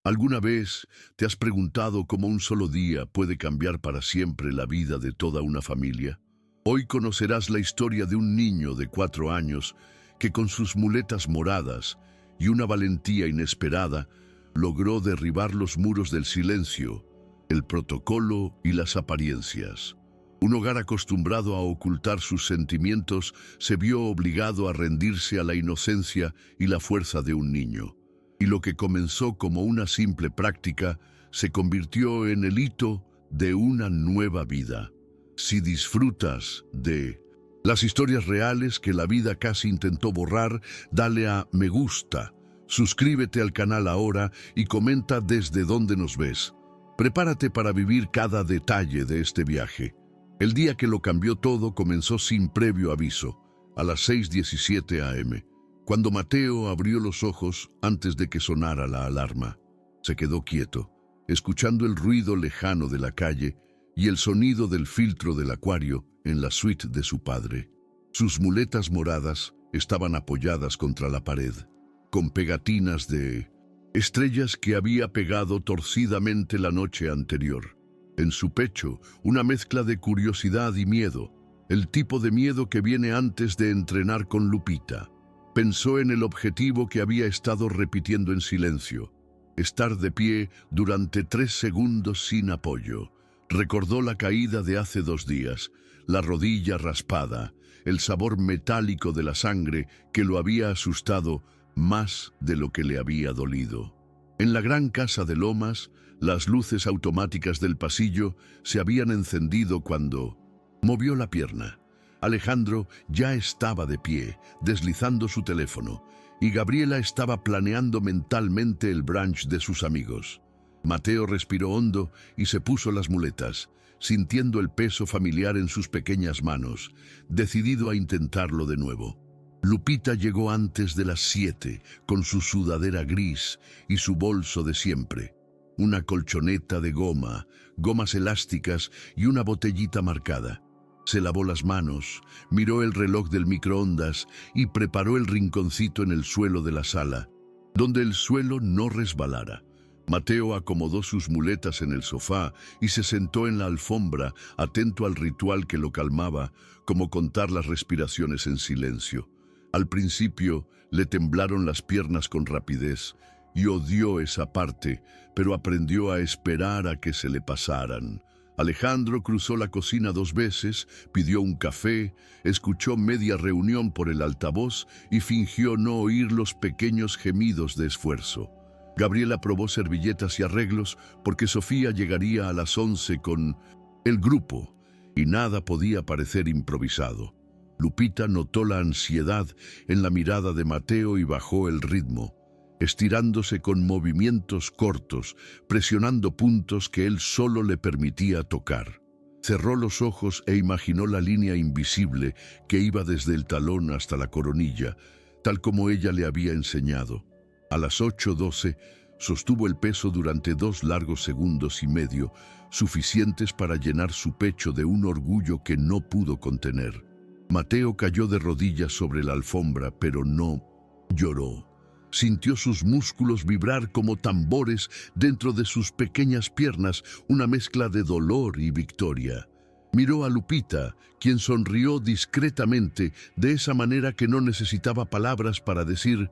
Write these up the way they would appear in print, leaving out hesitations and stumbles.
¿Alguna vez te has preguntado cómo un solo día puede cambiar para siempre la vida de toda una familia? Hoy conocerás la historia de un niño de 4 años que con sus muletas moradas y una valentía inesperada logró derribar los muros del silencio, el protocolo y las apariencias. Un hogar acostumbrado a ocultar sus sentimientos se vio obligado a rendirse a la inocencia y la fuerza de un niño. Y lo que comenzó como una simple práctica se convirtió en el hito de una nueva vida. Si disfrutas de las historias reales que la vida casi intentó borrar, dale a me gusta, suscríbete al canal ahora y comenta desde dónde nos ves. Prepárate para vivir cada detalle de este viaje. El día que lo cambió todo comenzó sin previo aviso, a las 6:17 a.m., cuando Mateo abrió los ojos antes de que sonara la alarma. Se quedó quieto, escuchando el ruido lejano de la calle y el sonido del filtro del acuario en la suite de su padre. Sus muletas moradas estaban apoyadas contra la pared, con pegatinas de estrellas que había pegado torcidamente la noche anterior. En su pecho, una mezcla de curiosidad y miedo, el tipo de miedo que viene antes de entrenar con Lupita. Pensó en el objetivo que había estado repitiendo en silencio: estar de pie durante 3 segundos sin apoyo. Recordó la caída de hace 2 días, la rodilla raspada, el sabor metálico de la sangre que lo había asustado más de lo que le había dolido. En la gran casa de Lomas, las luces automáticas del pasillo se habían encendido cuando movió la pierna. Alejandro ya estaba de pie, deslizando su teléfono, y Gabriela estaba planeando mentalmente el brunch de sus amigos. Mateo respiró hondo y se puso las muletas, sintiendo el peso familiar en sus pequeñas manos, decidido a intentarlo de nuevo. Lupita llegó antes de las 7, con su sudadera gris y su bolso de siempre. Una colchoneta de goma, gomas elásticas y una botellita marcada. Se lavó las manos, miró el reloj del microondas y preparó el rinconcito en el suelo de la sala, donde el suelo no resbalara. Mateo acomodó sus muletas en el sofá y se sentó en la alfombra, atento al ritual que lo calmaba, como contar las respiraciones en silencio. Al principio le temblaron las piernas con rapidez y odió esa parte, pero aprendió a esperar a que se le pasaran. Alejandro cruzó la cocina 2 veces, pidió un café, escuchó media reunión por el altavoz y fingió no oír los pequeños gemidos de esfuerzo. Gabriela probó servilletas y arreglos porque Sofía llegaría a las 11 con el grupo y nada podía parecer improvisado. Lupita notó la ansiedad en la mirada de Mateo y bajó el ritmo, estirándose con movimientos cortos, presionando puntos que él solo le permitía tocar. Cerró los ojos e imaginó la línea invisible que iba desde el talón hasta la coronilla, tal como ella le había enseñado. A las 8:12 sostuvo el peso durante 2 largos segundos y medio, suficientes para llenar su pecho de un orgullo que no pudo contener. Mateo cayó de rodillas sobre la alfombra, pero no lloró. Sintió sus músculos vibrar como tambores dentro de sus pequeñas piernas, una mezcla de dolor y victoria. Miró a Lupita, quien sonrió discretamente, de esa manera que no necesitaba palabras para decir: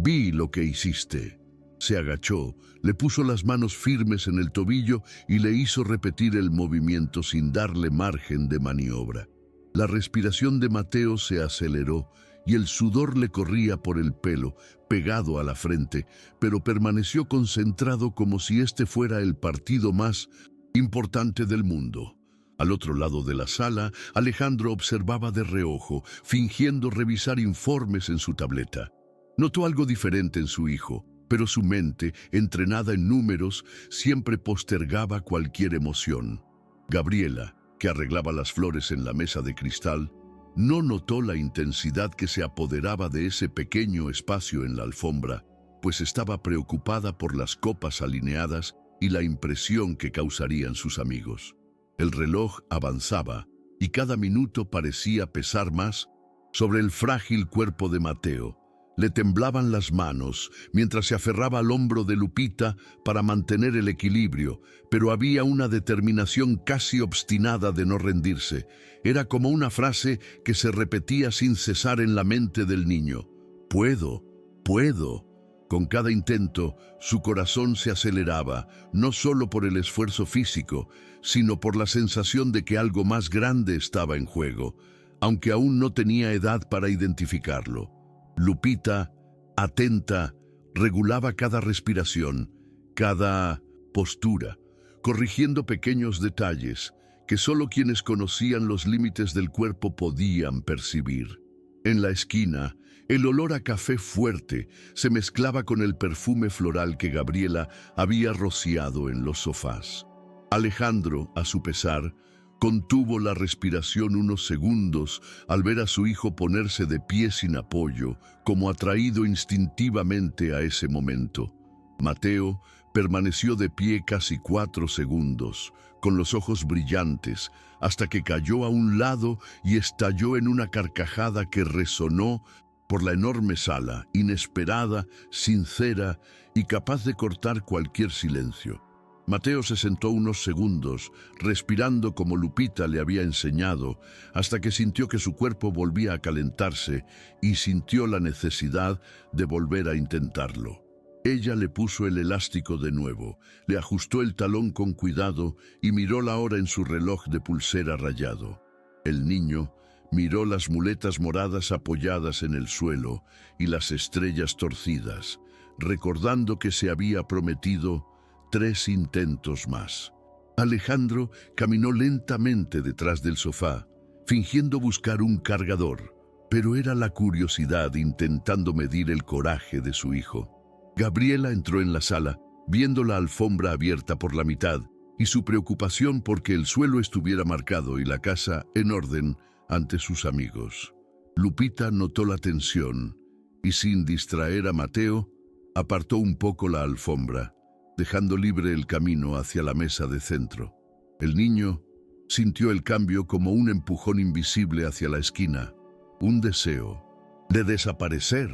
«Vi lo que hiciste». Se agachó, le puso las manos firmes en el tobillo y le hizo repetir el movimiento sin darle margen de maniobra. La respiración de Mateo se aceleró y el sudor le corría por el pelo, pegado a la frente, pero permaneció concentrado como si este fuera el partido más importante del mundo. Al otro lado de la sala, Alejandro observaba de reojo, fingiendo revisar informes en su tableta. Notó algo diferente en su hijo, pero su mente, entrenada en números, siempre postergaba cualquier emoción. Gabriela, que arreglaba las flores en la mesa de cristal, no notó la intensidad que se apoderaba de ese pequeño espacio en la alfombra, pues estaba preocupada por las copas alineadas y la impresión que causarían sus amigos. El reloj avanzaba y cada minuto parecía pesar más sobre el frágil cuerpo de Mateo. Le temblaban las manos mientras se aferraba al hombro de Lupita para mantener el equilibrio, pero había una determinación casi obstinada de no rendirse. Era como una frase que se repetía sin cesar en la mente del niño. «Puedo, puedo». Con cada intento, su corazón se aceleraba, no solo por el esfuerzo físico, sino por la sensación de que algo más grande estaba en juego, aunque aún no tenía edad para identificarlo. Lupita, atenta, regulaba cada respiración, cada postura, corrigiendo pequeños detalles que solo quienes conocían los límites del cuerpo podían percibir. En la esquina, el olor a café fuerte se mezclaba con el perfume floral que Gabriela había rociado en los sofás. Alejandro, a su pesar, contuvo la respiración unos segundos al ver a su hijo ponerse de pie sin apoyo, como atraído instintivamente a ese momento. Mateo permaneció de pie casi 4 segundos, con los ojos brillantes, hasta que cayó a un lado y estalló en una carcajada que resonó por la enorme sala, inesperada, sincera y capaz de cortar cualquier silencio. Mateo se sentó unos segundos, respirando como Lupita le había enseñado, hasta que sintió que su cuerpo volvía a calentarse y sintió la necesidad de volver a intentarlo. Ella le puso el elástico de nuevo, le ajustó el talón con cuidado y miró la hora en su reloj de pulsera rayado. El niño miró las muletas moradas apoyadas en el suelo y las estrellas torcidas, recordando que se había prometido 3 intentos más. Alejandro caminó lentamente detrás del sofá, fingiendo buscar un cargador, pero era la curiosidad intentando medir el coraje de su hijo. Gabriela entró en la sala, viendo la alfombra abierta por la mitad, y su preocupación porque el suelo estuviera marcado y la casa en orden ante sus amigos. Lupita notó la tensión y, sin distraer a Mateo, apartó un poco la alfombra, dejando libre el camino hacia la mesa de centro. El niño sintió el cambio como un empujón invisible hacia la esquina, un deseo de desaparecer,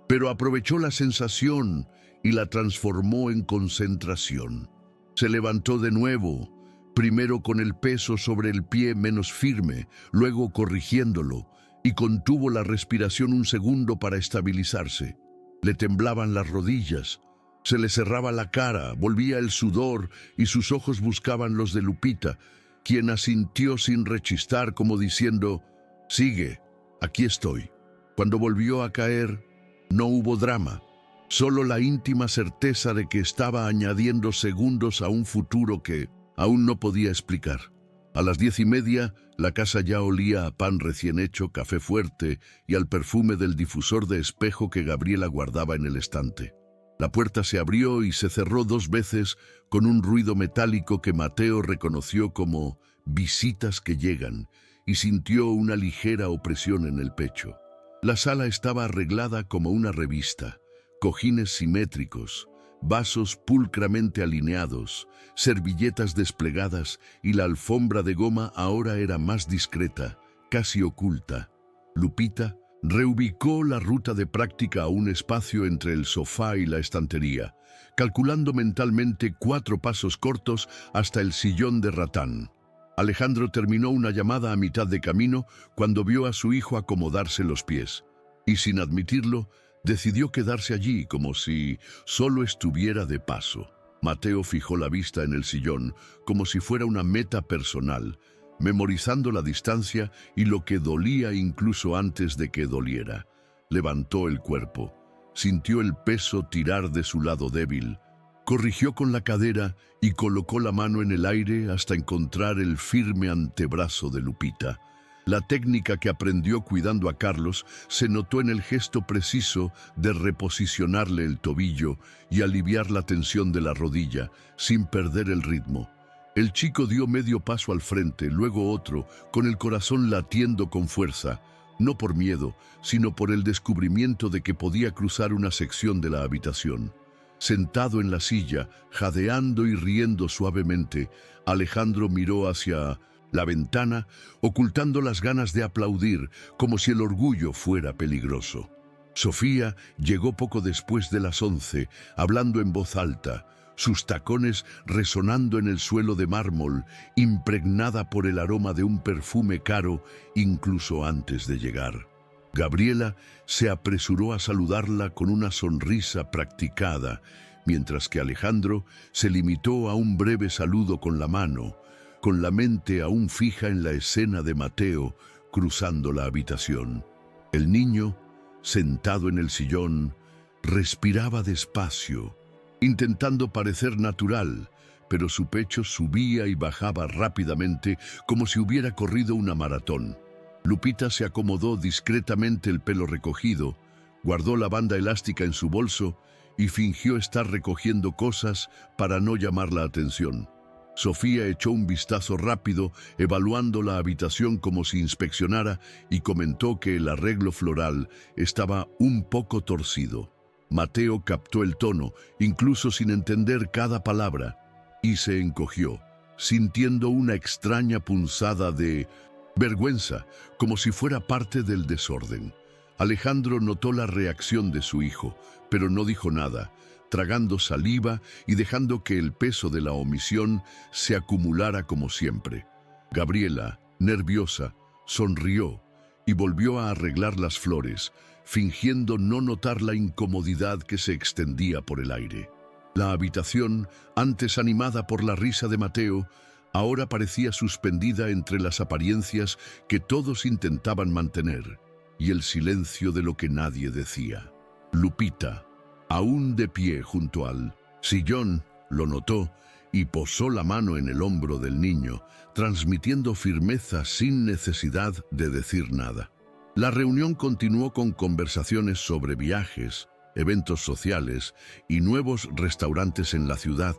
pero aprovechó la sensación y la transformó en concentración. Se levantó de nuevo, primero con el peso sobre el pie menos firme, luego corrigiéndolo, y contuvo la respiración un segundo para estabilizarse. Le temblaban las rodillas, se le cerraba la cara, volvía el sudor y sus ojos buscaban los de Lupita, quien asintió sin rechistar como diciendo, «Sigue, aquí estoy». Cuando volvió a caer, no hubo drama, solo la íntima certeza de que estaba añadiendo segundos a un futuro que aún no podía explicar. A las 10:30, la casa ya olía a pan recién hecho, café fuerte y al perfume del difusor de espejo que Gabriela guardaba en el estante. La puerta se abrió y se cerró 2 veces con un ruido metálico que Mateo reconoció como visitas que llegan y sintió una ligera opresión en el pecho. La sala estaba arreglada como una revista, cojines simétricos, vasos pulcramente alineados, servilletas desplegadas y la alfombra de goma ahora era más discreta, casi oculta. Lupita reubicó la ruta de práctica a un espacio entre el sofá y la estantería, calculando mentalmente 4 pasos cortos hasta el sillón de ratán. Alejandro terminó una llamada a mitad de camino cuando vio a su hijo acomodarse los pies, y sin admitirlo, decidió quedarse allí como si solo estuviera de paso. Mateo fijó la vista en el sillón como si fuera una meta personal, memorizando la distancia y lo que dolía incluso antes de que doliera. Levantó el cuerpo, sintió el peso tirar de su lado débil, corrigió con la cadera y colocó la mano en el aire hasta encontrar el firme antebrazo de Lupita. La técnica que aprendió cuidando a Carlos se notó en el gesto preciso de reposicionarle el tobillo y aliviar la tensión de la rodilla, sin perder el ritmo. El chico dio medio paso al frente, luego otro, con el corazón latiendo con fuerza, no por miedo, sino por el descubrimiento de que podía cruzar una sección de la habitación. Sentado en la silla, jadeando y riendo suavemente, Alejandro miró hacia la ventana, ocultando las ganas de aplaudir, como si el orgullo fuera peligroso. Sofía llegó poco después de las 11, hablando en voz alta, sus tacones resonando en el suelo de mármol, impregnada por el aroma de un perfume caro incluso antes de llegar. Gabriela se apresuró a saludarla con una sonrisa practicada, mientras que Alejandro se limitó a un breve saludo con la mano, con la mente aún fija en la escena de Mateo cruzando la habitación. El niño, sentado en el sillón, respiraba despacio, intentando parecer natural, pero su pecho subía y bajaba rápidamente como si hubiera corrido una maratón. Lupita se acomodó discretamente el pelo recogido, guardó la banda elástica en su bolso y fingió estar recogiendo cosas para no llamar la atención. Sofía echó un vistazo rápido, evaluando la habitación como si inspeccionara, y comentó que el arreglo floral estaba un poco torcido. Mateo captó el tono, incluso sin entender cada palabra, y se encogió, sintiendo una extraña punzada de vergüenza, como si fuera parte del desorden. Alejandro notó la reacción de su hijo, pero no dijo nada, tragando saliva y dejando que el peso de la omisión se acumulara como siempre. Gabriela, nerviosa, sonrió y volvió a arreglar las flores, fingiendo no notar la incomodidad que se extendía por el aire. La habitación, antes animada por la risa de Mateo, ahora parecía suspendida entre las apariencias que todos intentaban mantener y el silencio de lo que nadie decía. Lupita, aún de pie junto al sillón, lo notó y posó la mano en el hombro del niño, transmitiendo firmeza sin necesidad de decir nada. La reunión continuó con conversaciones sobre viajes, eventos sociales y nuevos restaurantes en la ciudad,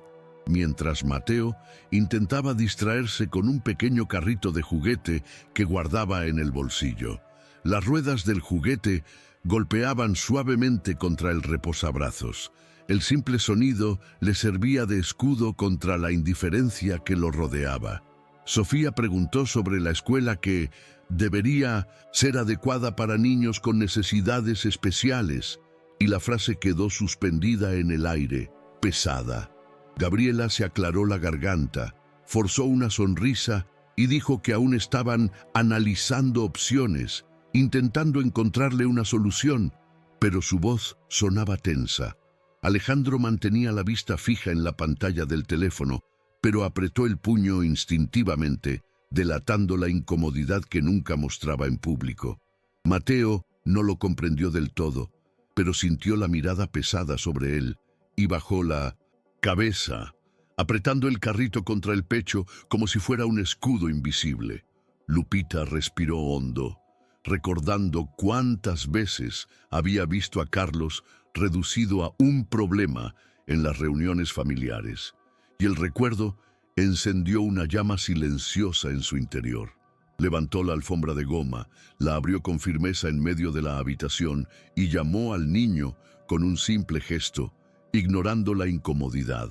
mientras Mateo intentaba distraerse con un pequeño carrito de juguete que guardaba en el bolsillo. Las ruedas del juguete golpeaban suavemente contra el reposabrazos. El simple sonido le servía de escudo contra la indiferencia que lo rodeaba. Sofía preguntó sobre la escuela que debería ser adecuada para niños con necesidades especiales, y la frase quedó suspendida en el aire, pesada. Gabriela se aclaró la garganta, forzó una sonrisa y dijo que aún estaban analizando opciones, intentando encontrarle una solución, pero su voz sonaba tensa. Alejandro mantenía la vista fija en la pantalla del teléfono, pero apretó el puño instintivamente, delatando la incomodidad que nunca mostraba en público. Mateo no lo comprendió del todo, pero sintió la mirada pesada sobre él y bajó la cabeza, apretando el carrito contra el pecho como si fuera un escudo invisible. Lupita respiró hondo, recordando cuántas veces había visto a Carlos reducido a un problema en las reuniones familiares, y el recuerdo encendió una llama silenciosa en su interior. Levantó la alfombra de goma, la abrió con firmeza en medio de la habitación y llamó al niño con un simple gesto, ignorando la incomodidad.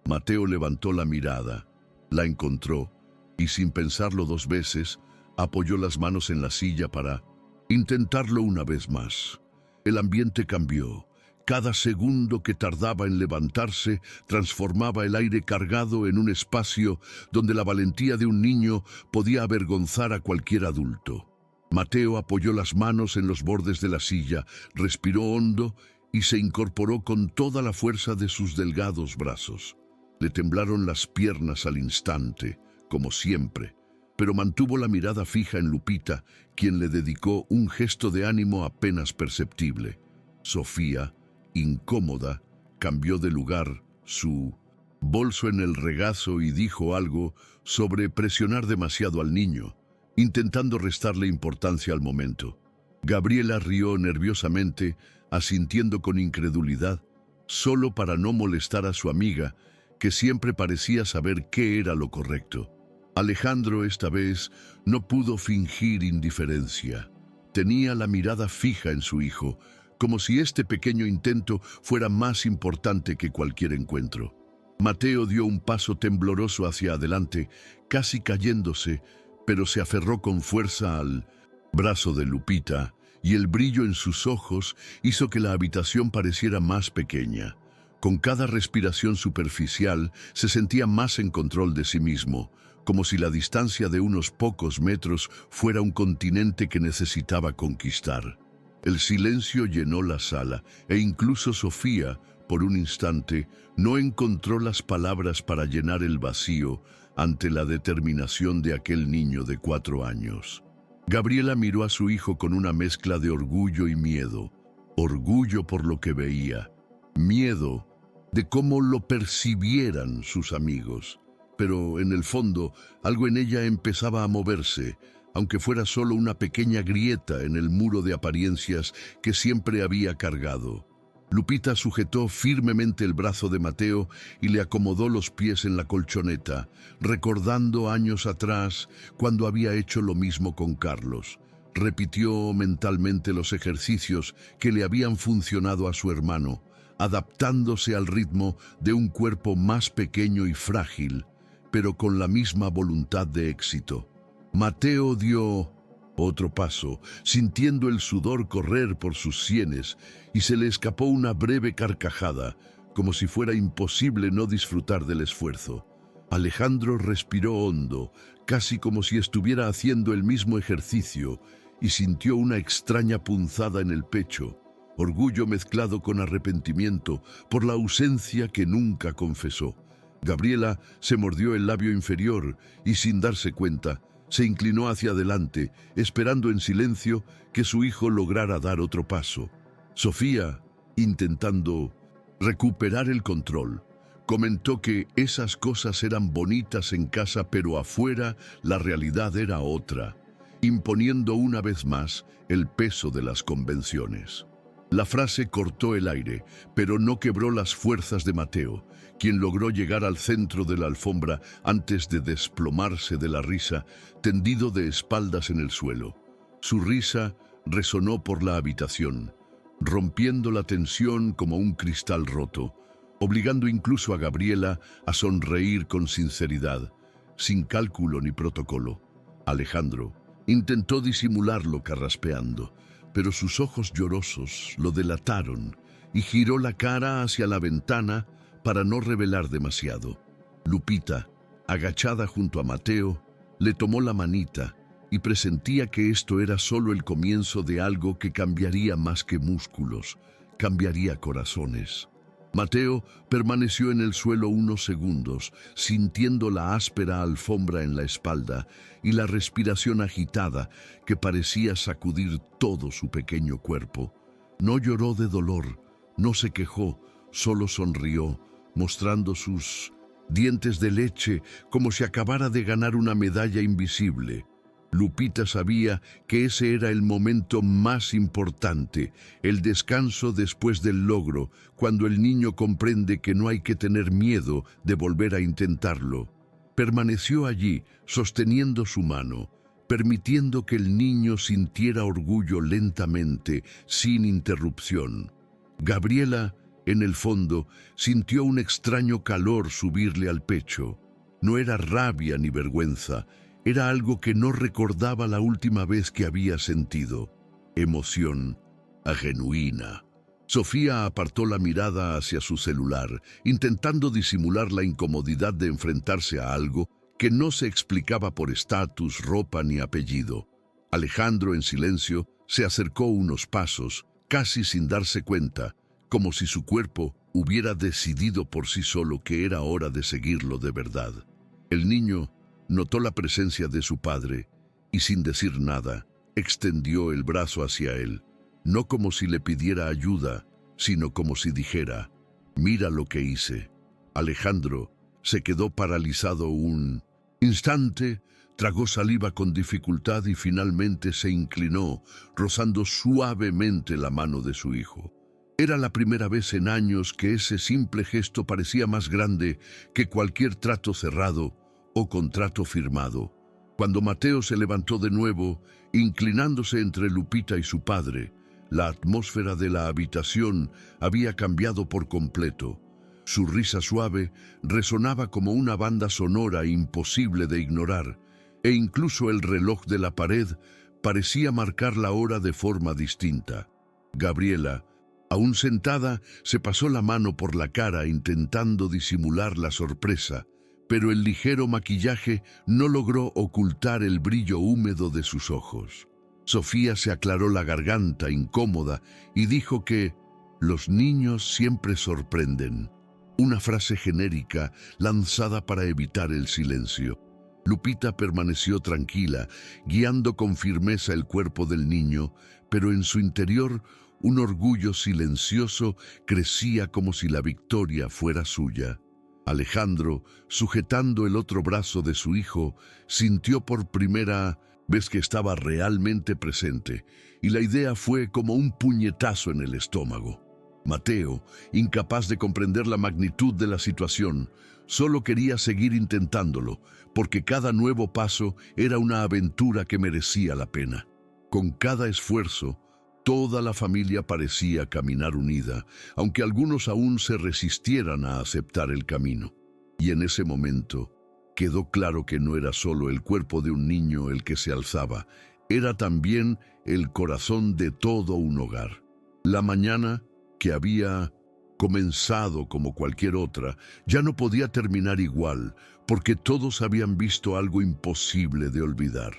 Mateo levantó la mirada, la encontró y, sin pensarlo dos veces, apoyó las manos en la silla para intentarlo una vez más. El ambiente cambió. Cada segundo que tardaba en levantarse transformaba el aire cargado en un espacio donde la valentía de un niño podía avergonzar a cualquier adulto. Mateo apoyó las manos en los bordes de la silla, respiró hondo y se incorporó con toda la fuerza de sus delgados brazos. Le temblaron las piernas al instante, como siempre, pero mantuvo la mirada fija en Lupita, quien le dedicó un gesto de ánimo apenas perceptible. Sofía, incómoda, cambió de lugar su bolso en el regazo y dijo algo sobre presionar demasiado al niño, intentando restarle importancia al momento. Gabriela rió nerviosamente, asintiendo con incredulidad, solo para no molestar a su amiga, que siempre parecía saber qué era lo correcto. Alejandro esta vez no pudo fingir indiferencia. Tenía la mirada fija en su hijo, como si este pequeño intento fuera más importante que cualquier encuentro. Mateo dio un paso tembloroso hacia adelante, casi cayéndose, pero se aferró con fuerza al brazo de Lupita y el brillo en sus ojos hizo que la habitación pareciera más pequeña. Con cada respiración superficial se sentía más en control de sí mismo, como si la distancia de unos pocos metros fuera un continente que necesitaba conquistar. El silencio llenó la sala, e incluso Sofía, por un instante, no encontró las palabras para llenar el vacío ante la determinación de aquel niño de 4 años. Gabriela miró a su hijo con una mezcla de orgullo y miedo. Orgullo por lo que veía, miedo de cómo lo percibieran sus amigos. Pero en el fondo, algo en ella empezaba a moverse, aunque fuera solo una pequeña grieta en el muro de apariencias que siempre había cargado. Lupita sujetó firmemente el brazo de Mateo y le acomodó los pies en la colchoneta, recordando años atrás cuando había hecho lo mismo con Carlos. Repitió mentalmente los ejercicios que le habían funcionado a su hermano, adaptándose al ritmo de un cuerpo más pequeño y frágil, pero con la misma voluntad de éxito. Mateo dio otro paso, sintiendo el sudor correr por sus sienes, y se le escapó una breve carcajada, como si fuera imposible no disfrutar del esfuerzo. Alejandro respiró hondo, casi como si estuviera haciendo el mismo ejercicio, y sintió una extraña punzada en el pecho, orgullo mezclado con arrepentimiento por la ausencia que nunca confesó. Gabriela se mordió el labio inferior y, sin darse cuenta, se inclinó hacia adelante, esperando en silencio que su hijo lograra dar otro paso. Sofía, intentando recuperar el control, comentó que esas cosas eran bonitas en casa, pero afuera la realidad era otra, imponiendo una vez más el peso de las convenciones. La frase cortó el aire, pero no quebró las fuerzas de Mateo, quien logró llegar al centro de la alfombra antes de desplomarse de la risa, tendido de espaldas en el suelo. Su risa resonó por la habitación, rompiendo la tensión como un cristal roto, obligando incluso a Gabriela a sonreír con sinceridad, sin cálculo ni protocolo. Alejandro intentó disimularlo carraspeando, pero sus ojos llorosos lo delataron y giró la cara hacia la ventana para no revelar demasiado. Lupita, agachada junto a Mateo, le tomó la manita y presentía que esto era solo el comienzo de algo que cambiaría más que músculos, cambiaría corazones. Mateo permaneció en el suelo unos segundos, sintiendo la áspera alfombra en la espalda y la respiración agitada que parecía sacudir todo su pequeño cuerpo. No lloró de dolor, no se quejó, solo sonrió, mostrando sus dientes de leche como si acabara de ganar una medalla invisible. Lupita sabía que ese era el momento más importante, el descanso después del logro, cuando el niño comprende que no hay que tener miedo de volver a intentarlo. Permaneció allí, sosteniendo su mano, permitiendo que el niño sintiera orgullo lentamente, sin interrupción. Gabriela, en el fondo, sintió un extraño calor subirle al pecho. No era rabia ni vergüenza, era algo que no recordaba la última vez que había sentido. Emoción genuina. Sofía apartó la mirada hacia su celular, intentando disimular la incomodidad de enfrentarse a algo que no se explicaba por estatus, ropa ni apellido. Alejandro, en silencio, se acercó unos pasos, casi sin darse cuenta, como si su cuerpo hubiera decidido por sí solo que era hora de seguirlo de verdad. El niño notó la presencia de su padre y, sin decir nada, extendió el brazo hacia él, no como si le pidiera ayuda, sino como si dijera: «Mira lo que hice». Alejandro se quedó paralizado un instante, tragó saliva con dificultad y finalmente se inclinó, rozando suavemente la mano de su hijo. Era la primera vez en años que ese simple gesto parecía más grande que cualquier trato cerrado o contrato firmado. Cuando Mateo se levantó de nuevo, inclinándose entre Lupita y su padre, la atmósfera de la habitación había cambiado por completo. Su risa suave resonaba como una banda sonora imposible de ignorar, e incluso el reloj de la pared parecía marcar la hora de forma distinta. Gabriela, aún sentada, se pasó la mano por la cara intentando disimular la sorpresa, pero el ligero maquillaje no logró ocultar el brillo húmedo de sus ojos. Sofía se aclaró la garganta incómoda y dijo que los niños siempre sorprenden, una frase genérica lanzada para evitar el silencio. Lupita permaneció tranquila, guiando con firmeza el cuerpo del niño, pero en su interior un orgullo silencioso crecía como si la victoria fuera suya. Alejandro, sujetando el otro brazo de su hijo, sintió por primera vez que estaba realmente presente, y la idea fue como un puñetazo en el estómago. Mateo, incapaz de comprender la magnitud de la situación, solo quería seguir intentándolo, porque cada nuevo paso era una aventura que merecía la pena. Con cada esfuerzo, toda la familia parecía caminar unida, aunque algunos aún se resistieran a aceptar el camino. Y en ese momento, quedó claro que no era solo el cuerpo de un niño el que se alzaba, era también el corazón de todo un hogar. La mañana, que había comenzado como cualquier otra, ya no podía terminar igual, porque todos habían visto algo imposible de olvidar.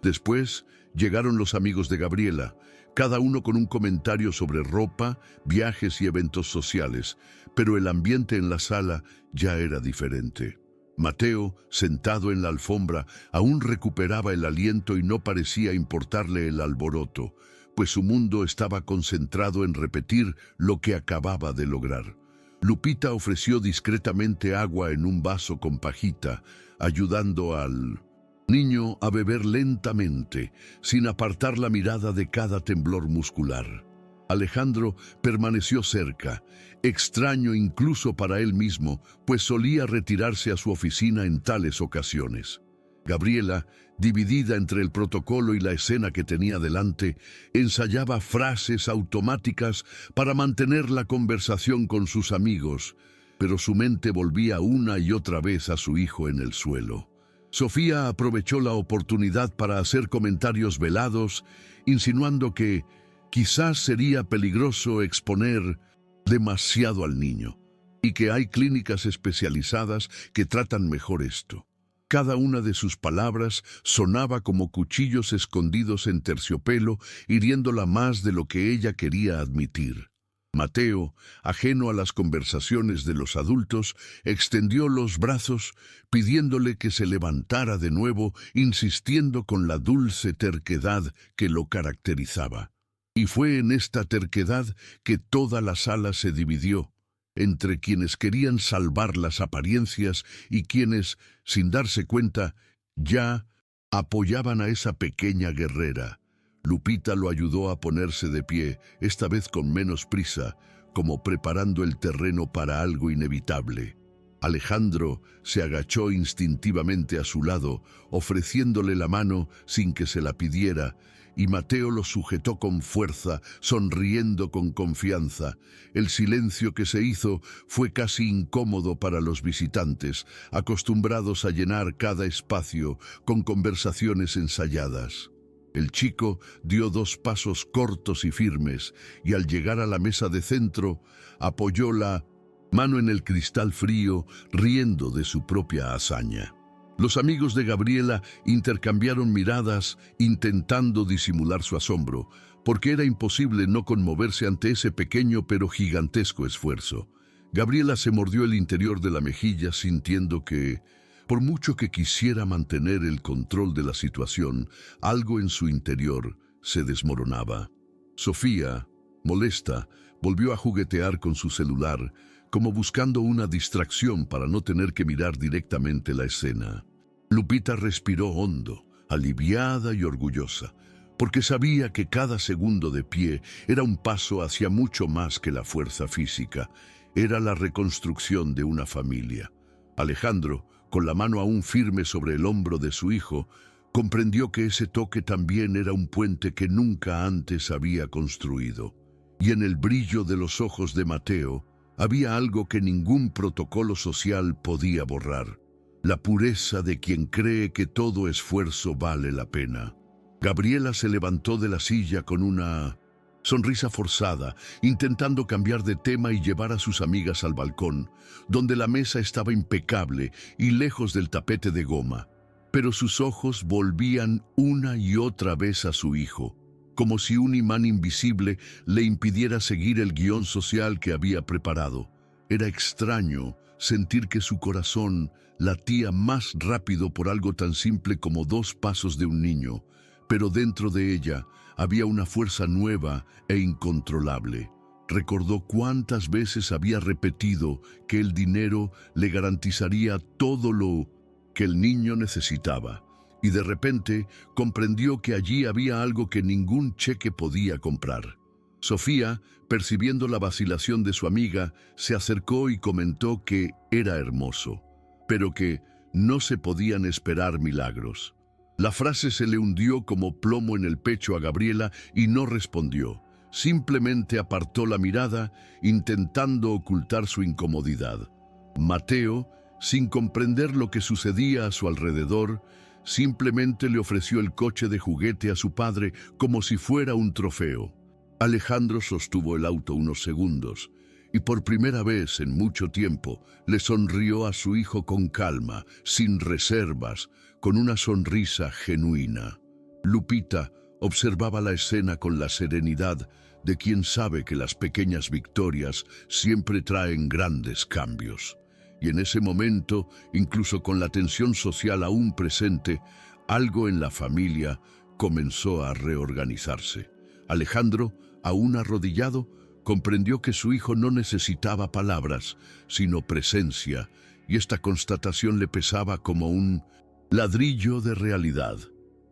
Después llegaron los amigos de Gabriela, cada uno con un comentario sobre ropa, viajes y eventos sociales, pero el ambiente en la sala ya era diferente. Mateo, sentado en la alfombra, aún recuperaba el aliento y no parecía importarle el alboroto, pues su mundo estaba concentrado en repetir lo que acababa de lograr. Lupita ofreció discretamente agua en un vaso con pajita, ayudando al niño a beber lentamente, sin apartar la mirada de cada temblor muscular. Alejandro permaneció cerca, extraño incluso para él mismo, pues solía retirarse a su oficina en tales ocasiones. Gabriela, dividida entre el protocolo y la escena que tenía delante, ensayaba frases automáticas para mantener la conversación con sus amigos, pero su mente volvía una y otra vez a su hijo en el suelo. Sofía aprovechó la oportunidad para hacer comentarios velados, insinuando que quizás sería peligroso exponer demasiado al niño, y que hay clínicas especializadas que tratan mejor esto. Cada una de sus palabras sonaba como cuchillos escondidos en terciopelo, hiriéndola más de lo que ella quería admitir. Mateo, ajeno a las conversaciones de los adultos, extendió los brazos, pidiéndole que se levantara de nuevo, insistiendo con la dulce terquedad que lo caracterizaba. Y fue en esta terquedad que toda la sala se dividió, entre quienes querían salvar las apariencias y quienes, sin darse cuenta, ya apoyaban a esa pequeña guerrera. Lupita lo ayudó a ponerse de pie, esta vez con menos prisa, como preparando el terreno para algo inevitable. Alejandro se agachó instintivamente a su lado, ofreciéndole la mano sin que se la pidiera, y Mateo lo sujetó con fuerza, sonriendo con confianza. El silencio que se hizo fue casi incómodo para los visitantes, acostumbrados a llenar cada espacio con conversaciones ensayadas. El chico dio 2 pasos cortos y firmes, y al llegar a la mesa de centro, apoyó la mano en el cristal frío, riendo de su propia hazaña. Los amigos de Gabriela intercambiaron miradas, intentando disimular su asombro, porque era imposible no conmoverse ante ese pequeño pero gigantesco esfuerzo. Gabriela se mordió el interior de la mejilla, sintiendo que, por mucho que quisiera mantener el control de la situación, algo en su interior se desmoronaba. Sofía, molesta, volvió a juguetear con su celular, como buscando una distracción para no tener que mirar directamente la escena. Lupita respiró hondo, aliviada y orgullosa, porque sabía que cada segundo de pie era un paso hacia mucho más que la fuerza física. Era la reconstrucción de una familia. Alejandro, con la mano aún firme sobre el hombro de su hijo, comprendió que ese toque también era un puente que nunca antes había construido. Y en el brillo de los ojos de Mateo había algo que ningún protocolo social podía borrar: la pureza de quien cree que todo esfuerzo vale la pena. Gabriela se levantó de la silla con una sonrisa forzada, intentando cambiar de tema y llevar a sus amigas al balcón, donde la mesa estaba impecable y lejos del tapete de goma. Pero sus ojos volvían una y otra vez a su hijo, como si un imán invisible le impidiera seguir el guión social que había preparado. Era extraño sentir que su corazón latía más rápido por algo tan simple como 2 pasos de un niño, pero dentro de ella había una fuerza nueva e incontrolable. Recordó cuántas veces había repetido que el dinero le garantizaría todo lo que el niño necesitaba, y de repente comprendió que allí había algo que ningún cheque podía comprar. Sofía, percibiendo la vacilación de su amiga, se acercó y comentó que era hermoso, pero que no se podían esperar milagros. La frase se le hundió como plomo en el pecho a Gabriela y no respondió. Simplemente apartó la mirada, intentando ocultar su incomodidad. Mateo, sin comprender lo que sucedía a su alrededor, simplemente le ofreció el coche de juguete a su padre como si fuera un trofeo. Alejandro sostuvo el auto unos segundos y por primera vez en mucho tiempo le sonrió a su hijo con calma, sin reservas, con una sonrisa genuina. Lupita observaba la escena con la serenidad de quien sabe que las pequeñas victorias siempre traen grandes cambios. Y en ese momento, incluso con la tensión social aún presente, algo en la familia comenzó a reorganizarse. Alejandro, aún arrodillado, comprendió que su hijo no necesitaba palabras, sino presencia, y esta constatación le pesaba como un ladrillo de realidad.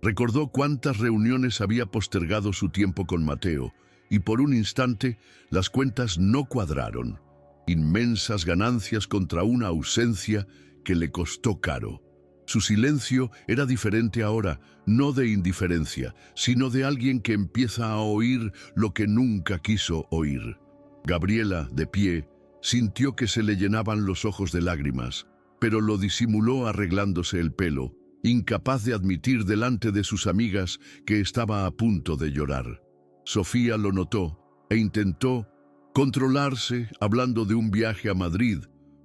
Recordó cuántas reuniones había postergado su tiempo con Mateo, y por un instante las cuentas no cuadraron. Inmensas ganancias contra una ausencia que le costó caro. Su silencio era diferente ahora, no de indiferencia, sino de alguien que empieza a oír lo que nunca quiso oír. Gabriela, de pie, sintió que se le llenaban los ojos de lágrimas, pero lo disimuló arreglándose el pelo, incapaz de admitir delante de sus amigas que estaba a punto de llorar. Sofía lo notó e intentó controlarse hablando de un viaje a Madrid,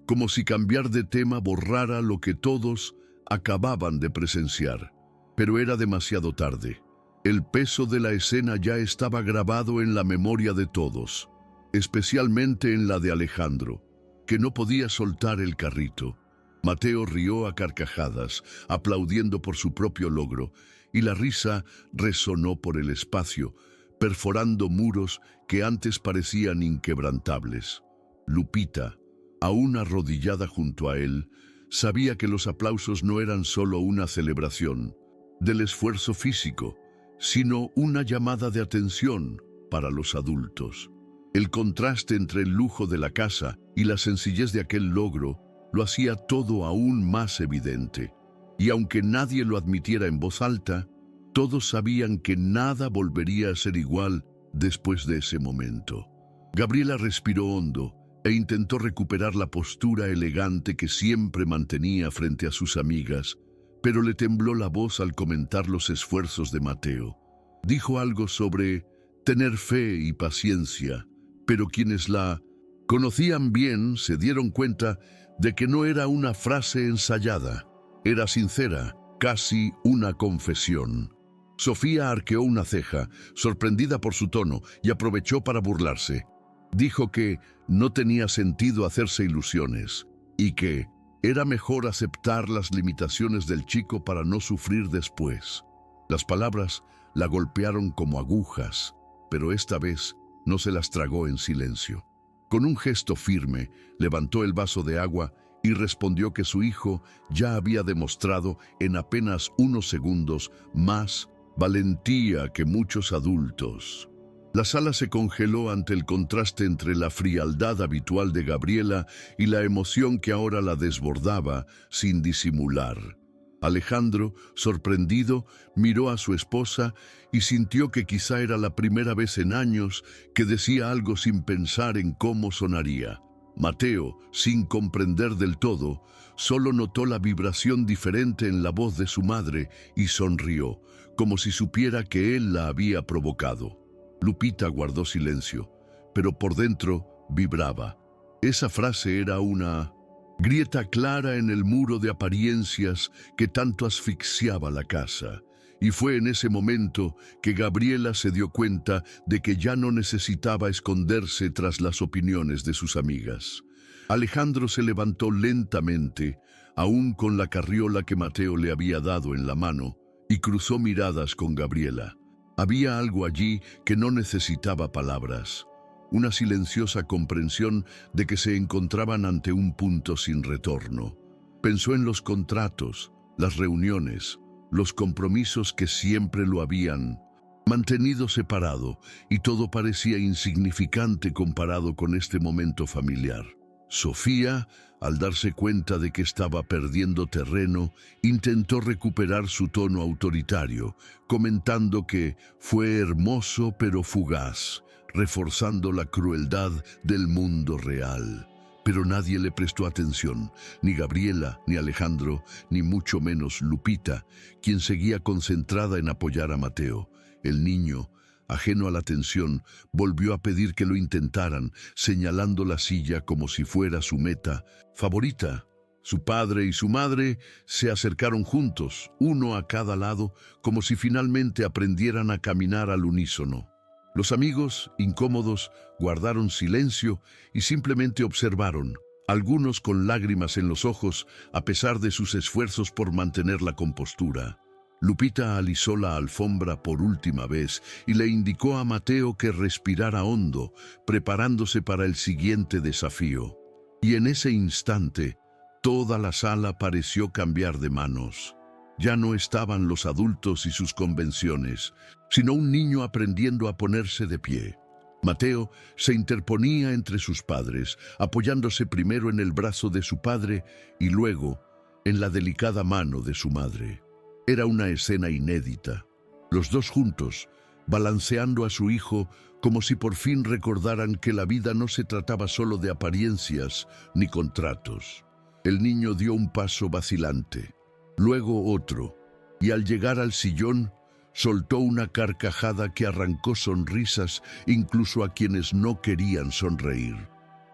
como si cambiar de tema borrara lo que todos acababan de presenciar. Pero era demasiado tarde. El peso de la escena ya estaba grabado en la memoria de todos, especialmente en la de Alejandro, que no podía soltar el carrito. Mateo rió a carcajadas, aplaudiendo por su propio logro, y la risa resonó por el espacio, perforando muros que antes parecían inquebrantables. Lupita, aún arrodillada junto a él, sabía que los aplausos no eran solo una celebración del esfuerzo físico, sino una llamada de atención para los adultos. El contraste entre el lujo de la casa y la sencillez de aquel logro lo hacía todo aún más evidente. Y aunque nadie lo admitiera en voz alta, todos sabían que nada volvería a ser igual después de ese momento. Gabriela respiró hondo e intentó recuperar la postura elegante que siempre mantenía frente a sus amigas, pero le tembló la voz al comentar los esfuerzos de Mateo. Dijo algo sobre tener fe y paciencia, pero quienes la conocían bien se dieron cuenta de que no era una frase ensayada, era sincera, casi una confesión. Sofía arqueó una ceja, sorprendida por su tono, y aprovechó para burlarse. Dijo que no tenía sentido hacerse ilusiones y que era mejor aceptar las limitaciones del chico para no sufrir después. Las palabras la golpearon como agujas, pero esta vez no se las tragó en silencio. Con un gesto firme, levantó el vaso de agua y respondió que su hijo ya había demostrado en apenas unos segundos más valentía que muchos adultos. La sala se congeló ante el contraste entre la frialdad habitual de Gabriela y la emoción que ahora la desbordaba sin disimular. Alejandro, sorprendido, miró a su esposa y sintió que quizá era la primera vez en años que decía algo sin pensar en cómo sonaría. Mateo, sin comprender del todo, solo notó la vibración diferente en la voz de su madre y sonrió, como si supiera que él la había provocado. Lupita guardó silencio, pero por dentro vibraba. Esa frase era una grieta clara en el muro de apariencias que tanto asfixiaba la casa. Y fue en ese momento que Gabriela se dio cuenta de que ya no necesitaba esconderse tras las opiniones de sus amigas. Alejandro se levantó lentamente, aún con la carriola que Mateo le había dado en la mano, y cruzó miradas con Gabriela. Había algo allí que no necesitaba palabras, una silenciosa comprensión de que se encontraban ante un punto sin retorno. Pensó en los contratos, las reuniones, los compromisos que siempre lo habían mantenido separado, y todo parecía insignificante comparado con este momento familiar. Sofía, al darse cuenta de que estaba perdiendo terreno, intentó recuperar su tono autoritario, comentando que fue hermoso pero fugaz, reforzando la crueldad del mundo real. Pero nadie le prestó atención, ni Gabriela, ni Alejandro, ni mucho menos Lupita, quien seguía concentrada en apoyar a Mateo. El niño, ajeno a la tensión, volvió a pedir que lo intentaran, señalando la silla como si fuera su meta favorita. Su padre y su madre se acercaron juntos, uno a cada lado, como si finalmente aprendieran a caminar al unísono. Los amigos, incómodos, guardaron silencio y simplemente observaron, algunos con lágrimas en los ojos, a pesar de sus esfuerzos por mantener la compostura. Lupita alisó la alfombra por última vez y le indicó a Mateo que respirara hondo, preparándose para el siguiente desafío. Y en ese instante, toda la sala pareció cambiar de manos. Ya no estaban los adultos y sus convenciones, sino un niño aprendiendo a ponerse de pie. Mateo se interponía entre sus padres, apoyándose primero en el brazo de su padre y luego en la delicada mano de su madre. Era una escena inédita. Los dos juntos, balanceando a su hijo como si por fin recordaran que la vida no se trataba solo de apariencias ni contratos. El niño dio un paso vacilante, luego otro, y al llegar al sillón, soltó una carcajada que arrancó sonrisas incluso a quienes no querían sonreír.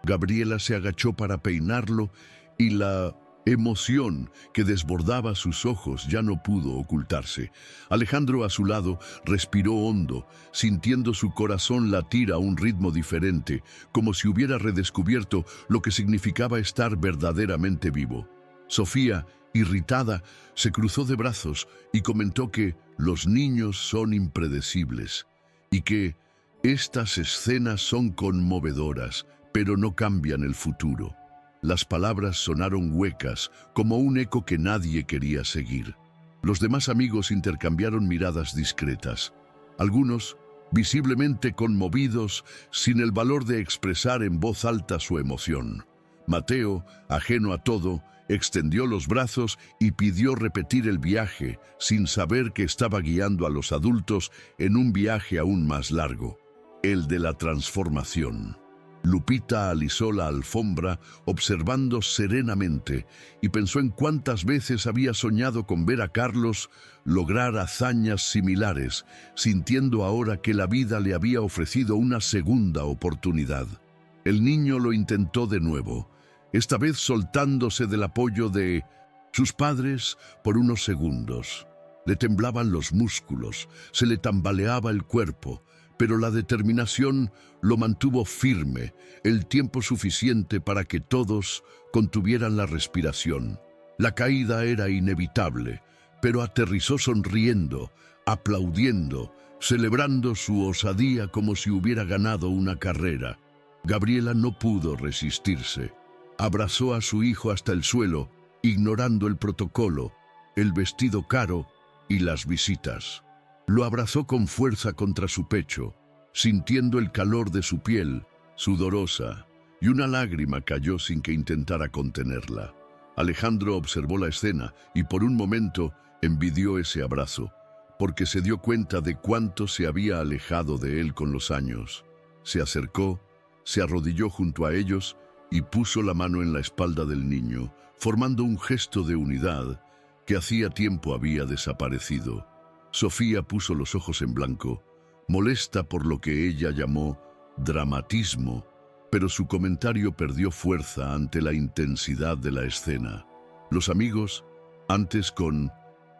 Gabriela se agachó para peinarlo y la emoción que desbordaba sus ojos ya no pudo ocultarse. Alejandro, a su lado, respiró hondo, sintiendo su corazón latir a un ritmo diferente, como si hubiera redescubierto lo que significaba estar verdaderamente vivo. Sofía, irritada, se cruzó de brazos y comentó que los niños son impredecibles y que estas escenas son conmovedoras, pero no cambian el futuro. Las palabras sonaron huecas, como un eco que nadie quería seguir. Los demás amigos intercambiaron miradas discretas, algunos visiblemente conmovidos, sin el valor de expresar en voz alta su emoción. Mateo, ajeno a todo, extendió los brazos y pidió repetir el viaje, sin saber que estaba guiando a los adultos en un viaje aún más largo, el de la transformación. Lupita alisó la alfombra, observando serenamente, y pensó en cuántas veces había soñado con ver a Carlos lograr hazañas similares, sintiendo ahora que la vida le había ofrecido una segunda oportunidad. El niño lo intentó de nuevo, esta vez soltándose del apoyo de sus padres por unos segundos. Le temblaban los músculos, se le tambaleaba el cuerpo, pero la determinación lo mantuvo firme, el tiempo suficiente para que todos contuvieran la respiración. La caída era inevitable, pero aterrizó sonriendo, aplaudiendo, celebrando su osadía como si hubiera ganado una carrera. Gabriela no pudo resistirse. Abrazó a su hijo hasta el suelo, ignorando el protocolo, el vestido caro y las visitas. Lo abrazó con fuerza contra su pecho, sintiendo el calor de su piel, sudorosa, y una lágrima cayó sin que intentara contenerla. Alejandro observó la escena y por un momento envidió ese abrazo, porque se dio cuenta de cuánto se había alejado de él con los años. Se acercó, se arrodilló junto a ellos y puso la mano en la espalda del niño, formando un gesto de unidad que hacía tiempo había desaparecido. Sofía puso los ojos en blanco, molesta por lo que ella llamó dramatismo, pero su comentario perdió fuerza ante la intensidad de la escena. Los amigos, antes con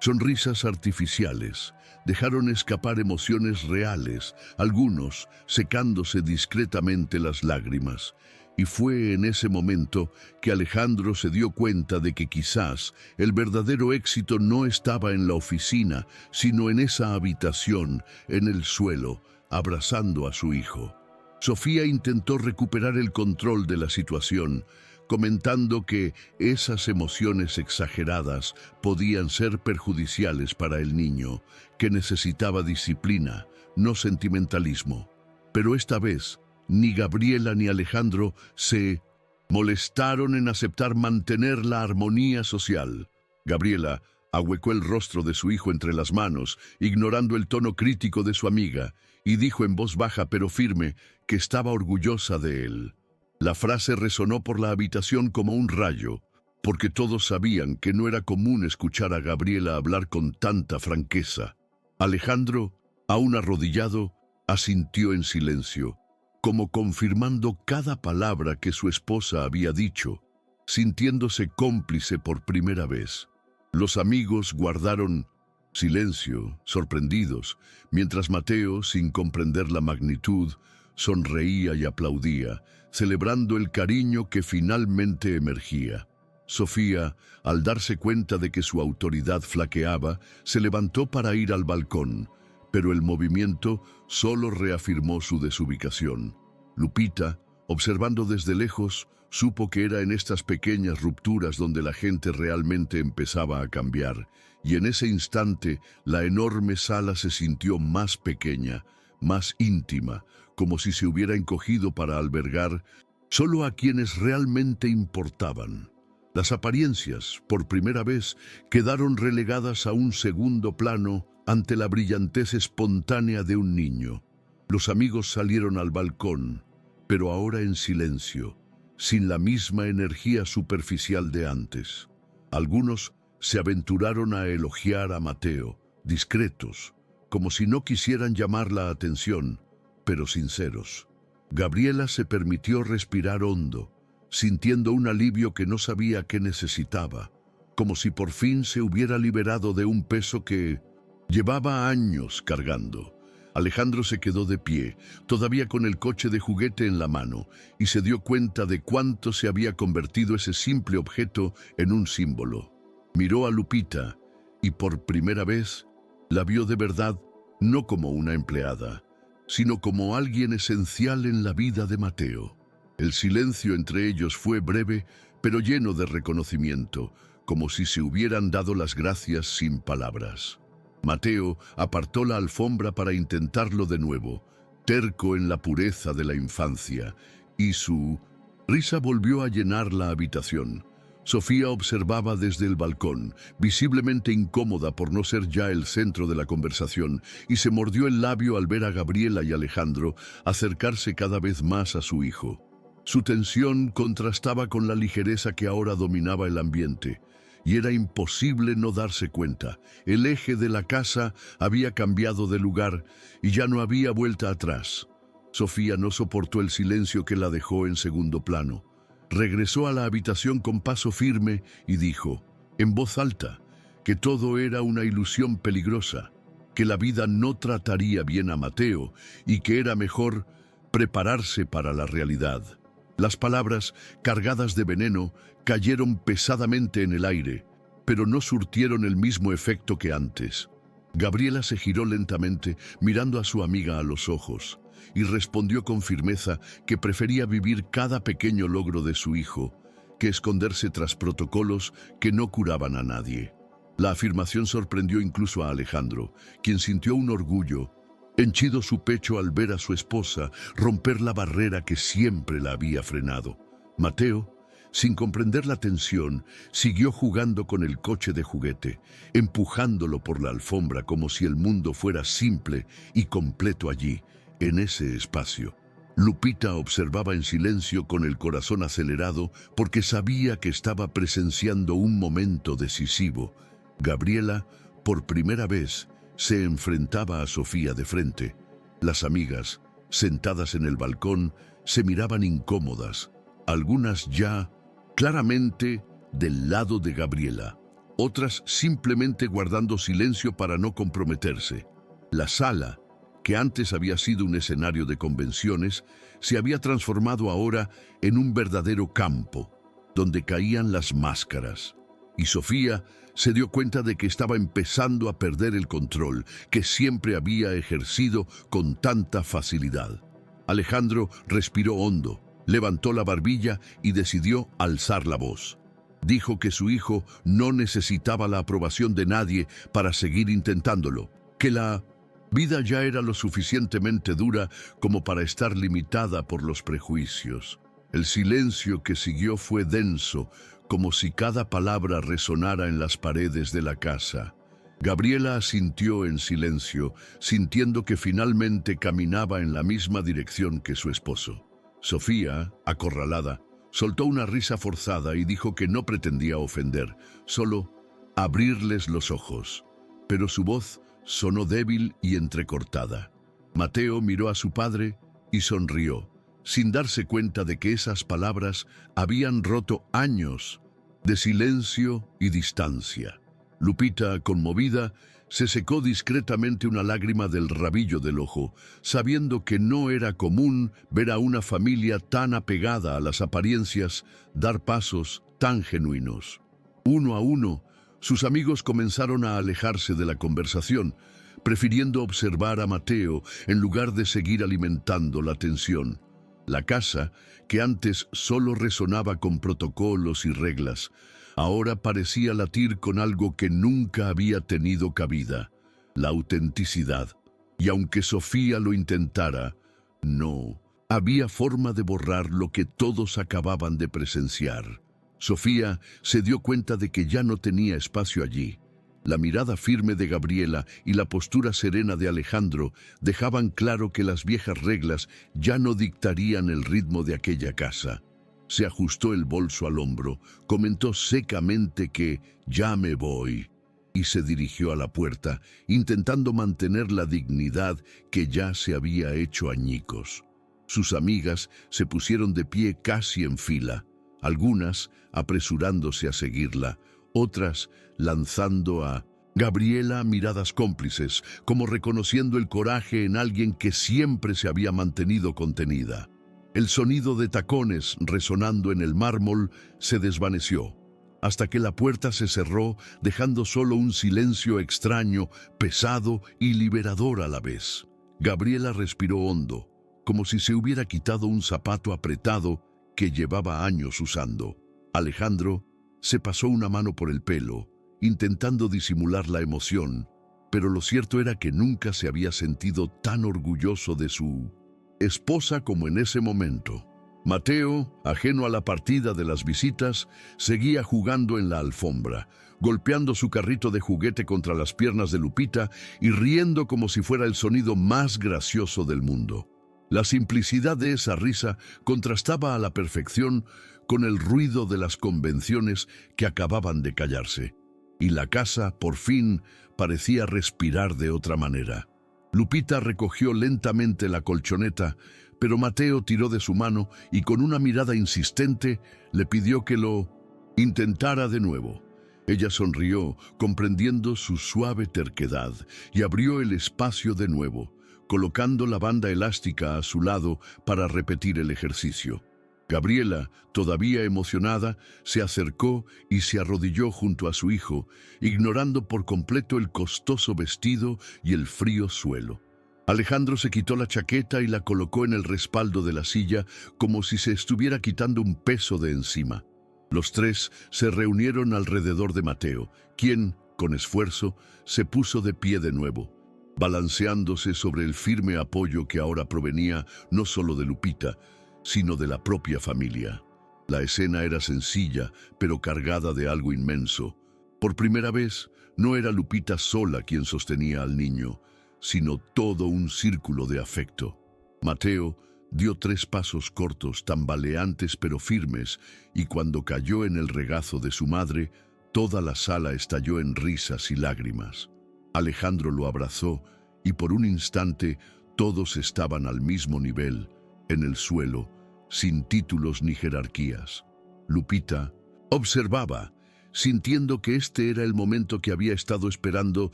sonrisas artificiales, dejaron escapar emociones reales, algunos secándose discretamente las lágrimas. Y fue en ese momento que Alejandro se dio cuenta de que quizás el verdadero éxito no estaba en la oficina, sino en esa habitación, en el suelo, abrazando a su hijo. Sofía intentó recuperar el control de la situación, comentando que esas emociones exageradas podían ser perjudiciales para el niño, que necesitaba disciplina, no sentimentalismo. Pero esta vez, ni Gabriela ni Alejandro se molestaron en aceptar mantener la armonía social. Gabriela ahuecó el rostro de su hijo entre las manos, ignorando el tono crítico de su amiga, y dijo en voz baja pero firme que estaba orgullosa de él. La frase resonó por la habitación como un rayo, porque todos sabían que no era común escuchar a Gabriela hablar con tanta franqueza. Alejandro, aún arrodillado, asintió en silencio, como confirmando cada palabra que su esposa había dicho, sintiéndose cómplice por primera vez. Los amigos guardaron silencio, sorprendidos, mientras Mateo, sin comprender la magnitud, sonreía y aplaudía, celebrando el cariño que finalmente emergía. Sofía, al darse cuenta de que su autoridad flaqueaba, se levantó para ir al balcón, pero el movimiento solo reafirmó su desubicación. Lupita, observando desde lejos, supo que era en estas pequeñas rupturas donde la gente realmente empezaba a cambiar, y en ese instante la enorme sala se sintió más pequeña, más íntima, como si se hubiera encogido para albergar solo a quienes realmente importaban. Las apariencias, por primera vez, quedaron relegadas a un segundo plano ante la brillantez espontánea de un niño. Los amigos salieron al balcón, pero ahora en silencio, sin la misma energía superficial de antes. Algunos se aventuraron a elogiar a Mateo, discretos, como si no quisieran llamar la atención, pero sinceros. Gabriela se permitió respirar hondo, sintiendo un alivio que no sabía qué necesitaba, como si por fin se hubiera liberado de un peso que llevaba años cargando. Alejandro se quedó de pie, todavía con el coche de juguete en la mano, y se dio cuenta de cuánto se había convertido ese simple objeto en un símbolo. Miró a Lupita, y por primera vez la vio de verdad, no como una empleada, sino como alguien esencial en la vida de Mateo. El silencio entre ellos fue breve, pero lleno de reconocimiento, como si se hubieran dado las gracias sin palabras. Mateo apartó la alfombra para intentarlo de nuevo, terco en la pureza de la infancia, y su risa volvió a llenar la habitación. Sofía observaba desde el balcón, visiblemente incómoda por no ser ya el centro de la conversación, y se mordió el labio al ver a Gabriela y Alejandro acercarse cada vez más a su hijo. Su tensión contrastaba con la ligereza que ahora dominaba el ambiente, y era imposible no darse cuenta. El eje de la casa había cambiado de lugar y ya no había vuelta atrás. Sofía no soportó el silencio que la dejó en segundo plano. Regresó a la habitación con paso firme y dijo, en voz alta, que todo era una ilusión peligrosa, que la vida no trataría bien a Mateo y que era mejor prepararse para la realidad. Las palabras, cargadas de veneno, cayeron pesadamente en el aire, pero no surtieron el mismo efecto que antes. Gabriela se giró lentamente, mirando a su amiga a los ojos, y respondió con firmeza que prefería vivir cada pequeño logro de su hijo que esconderse tras protocolos que no curaban a nadie. La afirmación sorprendió incluso a Alejandro, quien sintió un orgullo, henchido su pecho al ver a su esposa romper la barrera que siempre la había frenado. Mateo, sin comprender la tensión, siguió jugando con el coche de juguete, empujándolo por la alfombra como si el mundo fuera simple y completo allí, en ese espacio. Lupita observaba en silencio con el corazón acelerado porque sabía que estaba presenciando un momento decisivo. Gabriela, por primera vez, se enfrentaba a Sofía de frente. Las amigas, sentadas en el balcón, se miraban incómodas, algunas ya claramente del lado de Gabriela, otras simplemente guardando silencio para no comprometerse. La sala, que antes había sido un escenario de convenciones, se había transformado ahora en un verdadero campo, donde caían las máscaras. Y Sofía se dio cuenta de que estaba empezando a perder el control que siempre había ejercido con tanta facilidad. Alejandro respiró hondo, levantó la barbilla y decidió alzar la voz. Dijo que su hijo no necesitaba la aprobación de nadie para seguir intentándolo, que la vida ya era lo suficientemente dura como para estar limitada por los prejuicios. El silencio que siguió fue denso, como si cada palabra resonara en las paredes de la casa. Gabriela asintió en silencio, sintiendo que finalmente caminaba en la misma dirección que su esposo. Sofía, acorralada, soltó una risa forzada y dijo que no pretendía ofender, solo abrirles los ojos. Pero su voz sonó débil y entrecortada. Mateo miró a su padre y sonrió, sin darse cuenta de que esas palabras habían roto años de silencio y distancia. Lupita, conmovida, se secó discretamente una lágrima del rabillo del ojo, sabiendo que no era común ver a una familia tan apegada a las apariencias dar pasos tan genuinos. Uno a uno, sus amigos comenzaron a alejarse de la conversación, prefiriendo observar a Mateo en lugar de seguir alimentando la tensión. La casa, que antes solo resonaba con protocolos y reglas, ahora parecía latir con algo que nunca había tenido cabida: la autenticidad. Y aunque Sofía lo intentara, no había forma de borrar lo que todos acababan de presenciar. Sofía se dio cuenta de que ya no tenía espacio allí. La mirada firme de Gabriela y la postura serena de Alejandro dejaban claro que las viejas reglas ya no dictarían el ritmo de aquella casa. Se ajustó el bolso al hombro, comentó secamente que «ya me voy» y se dirigió a la puerta, intentando mantener la dignidad que ya se había hecho añicos. Sus amigas se pusieron de pie casi en fila, algunas apresurándose a seguirla, otras lanzando a Gabriela miradas cómplices, como reconociendo el coraje en alguien que siempre se había mantenido contenida. El sonido de tacones resonando en el mármol se desvaneció, hasta que la puerta se cerró, dejando solo un silencio extraño, pesado y liberador a la vez. Gabriela respiró hondo, como si se hubiera quitado un zapato apretado que llevaba años usando. Alejandro se pasó una mano por el pelo, intentando disimular la emoción, pero lo cierto era que nunca se había sentido tan orgulloso de su esposa como en ese momento. Mateo, ajeno a la partida de las visitas, seguía jugando en la alfombra, golpeando su carrito de juguete contra las piernas de Lupita y riendo como si fuera el sonido más gracioso del mundo. La simplicidad de esa risa contrastaba a la perfección con el ruido de las convenciones que acababan de callarse, y la casa, por fin, parecía respirar de otra manera. Lupita recogió lentamente la colchoneta, pero Mateo tiró de su mano y con una mirada insistente le pidió que lo intentara de nuevo. Ella sonrió, comprendiendo su suave terquedad, y abrió el espacio de nuevo, colocando la banda elástica a su lado para repetir el ejercicio. Gabriela, todavía emocionada, se acercó y se arrodilló junto a su hijo, ignorando por completo el costoso vestido y el frío suelo. Alejandro se quitó la chaqueta y la colocó en el respaldo de la silla como si se estuviera quitando un peso de encima. Los tres se reunieron alrededor de Mateo, quien, con esfuerzo, se puso de pie de nuevo, balanceándose sobre el firme apoyo que ahora provenía no solo de Lupita, sino de la propia familia. La escena era sencilla, pero cargada de algo inmenso. Por primera vez, no era Lupita sola quien sostenía al niño, sino todo un círculo de afecto. Mateo, Dio 3 pasos cortos, tambaleantes pero firmes, y cuando cayó en el regazo de su madre, toda la sala estalló en risas y lágrimas. Alejandro lo abrazó y por un instante todos estaban al mismo nivel, en el suelo, sin títulos ni jerarquías. Lupita observaba, sintiendo que este era el momento que había estado esperando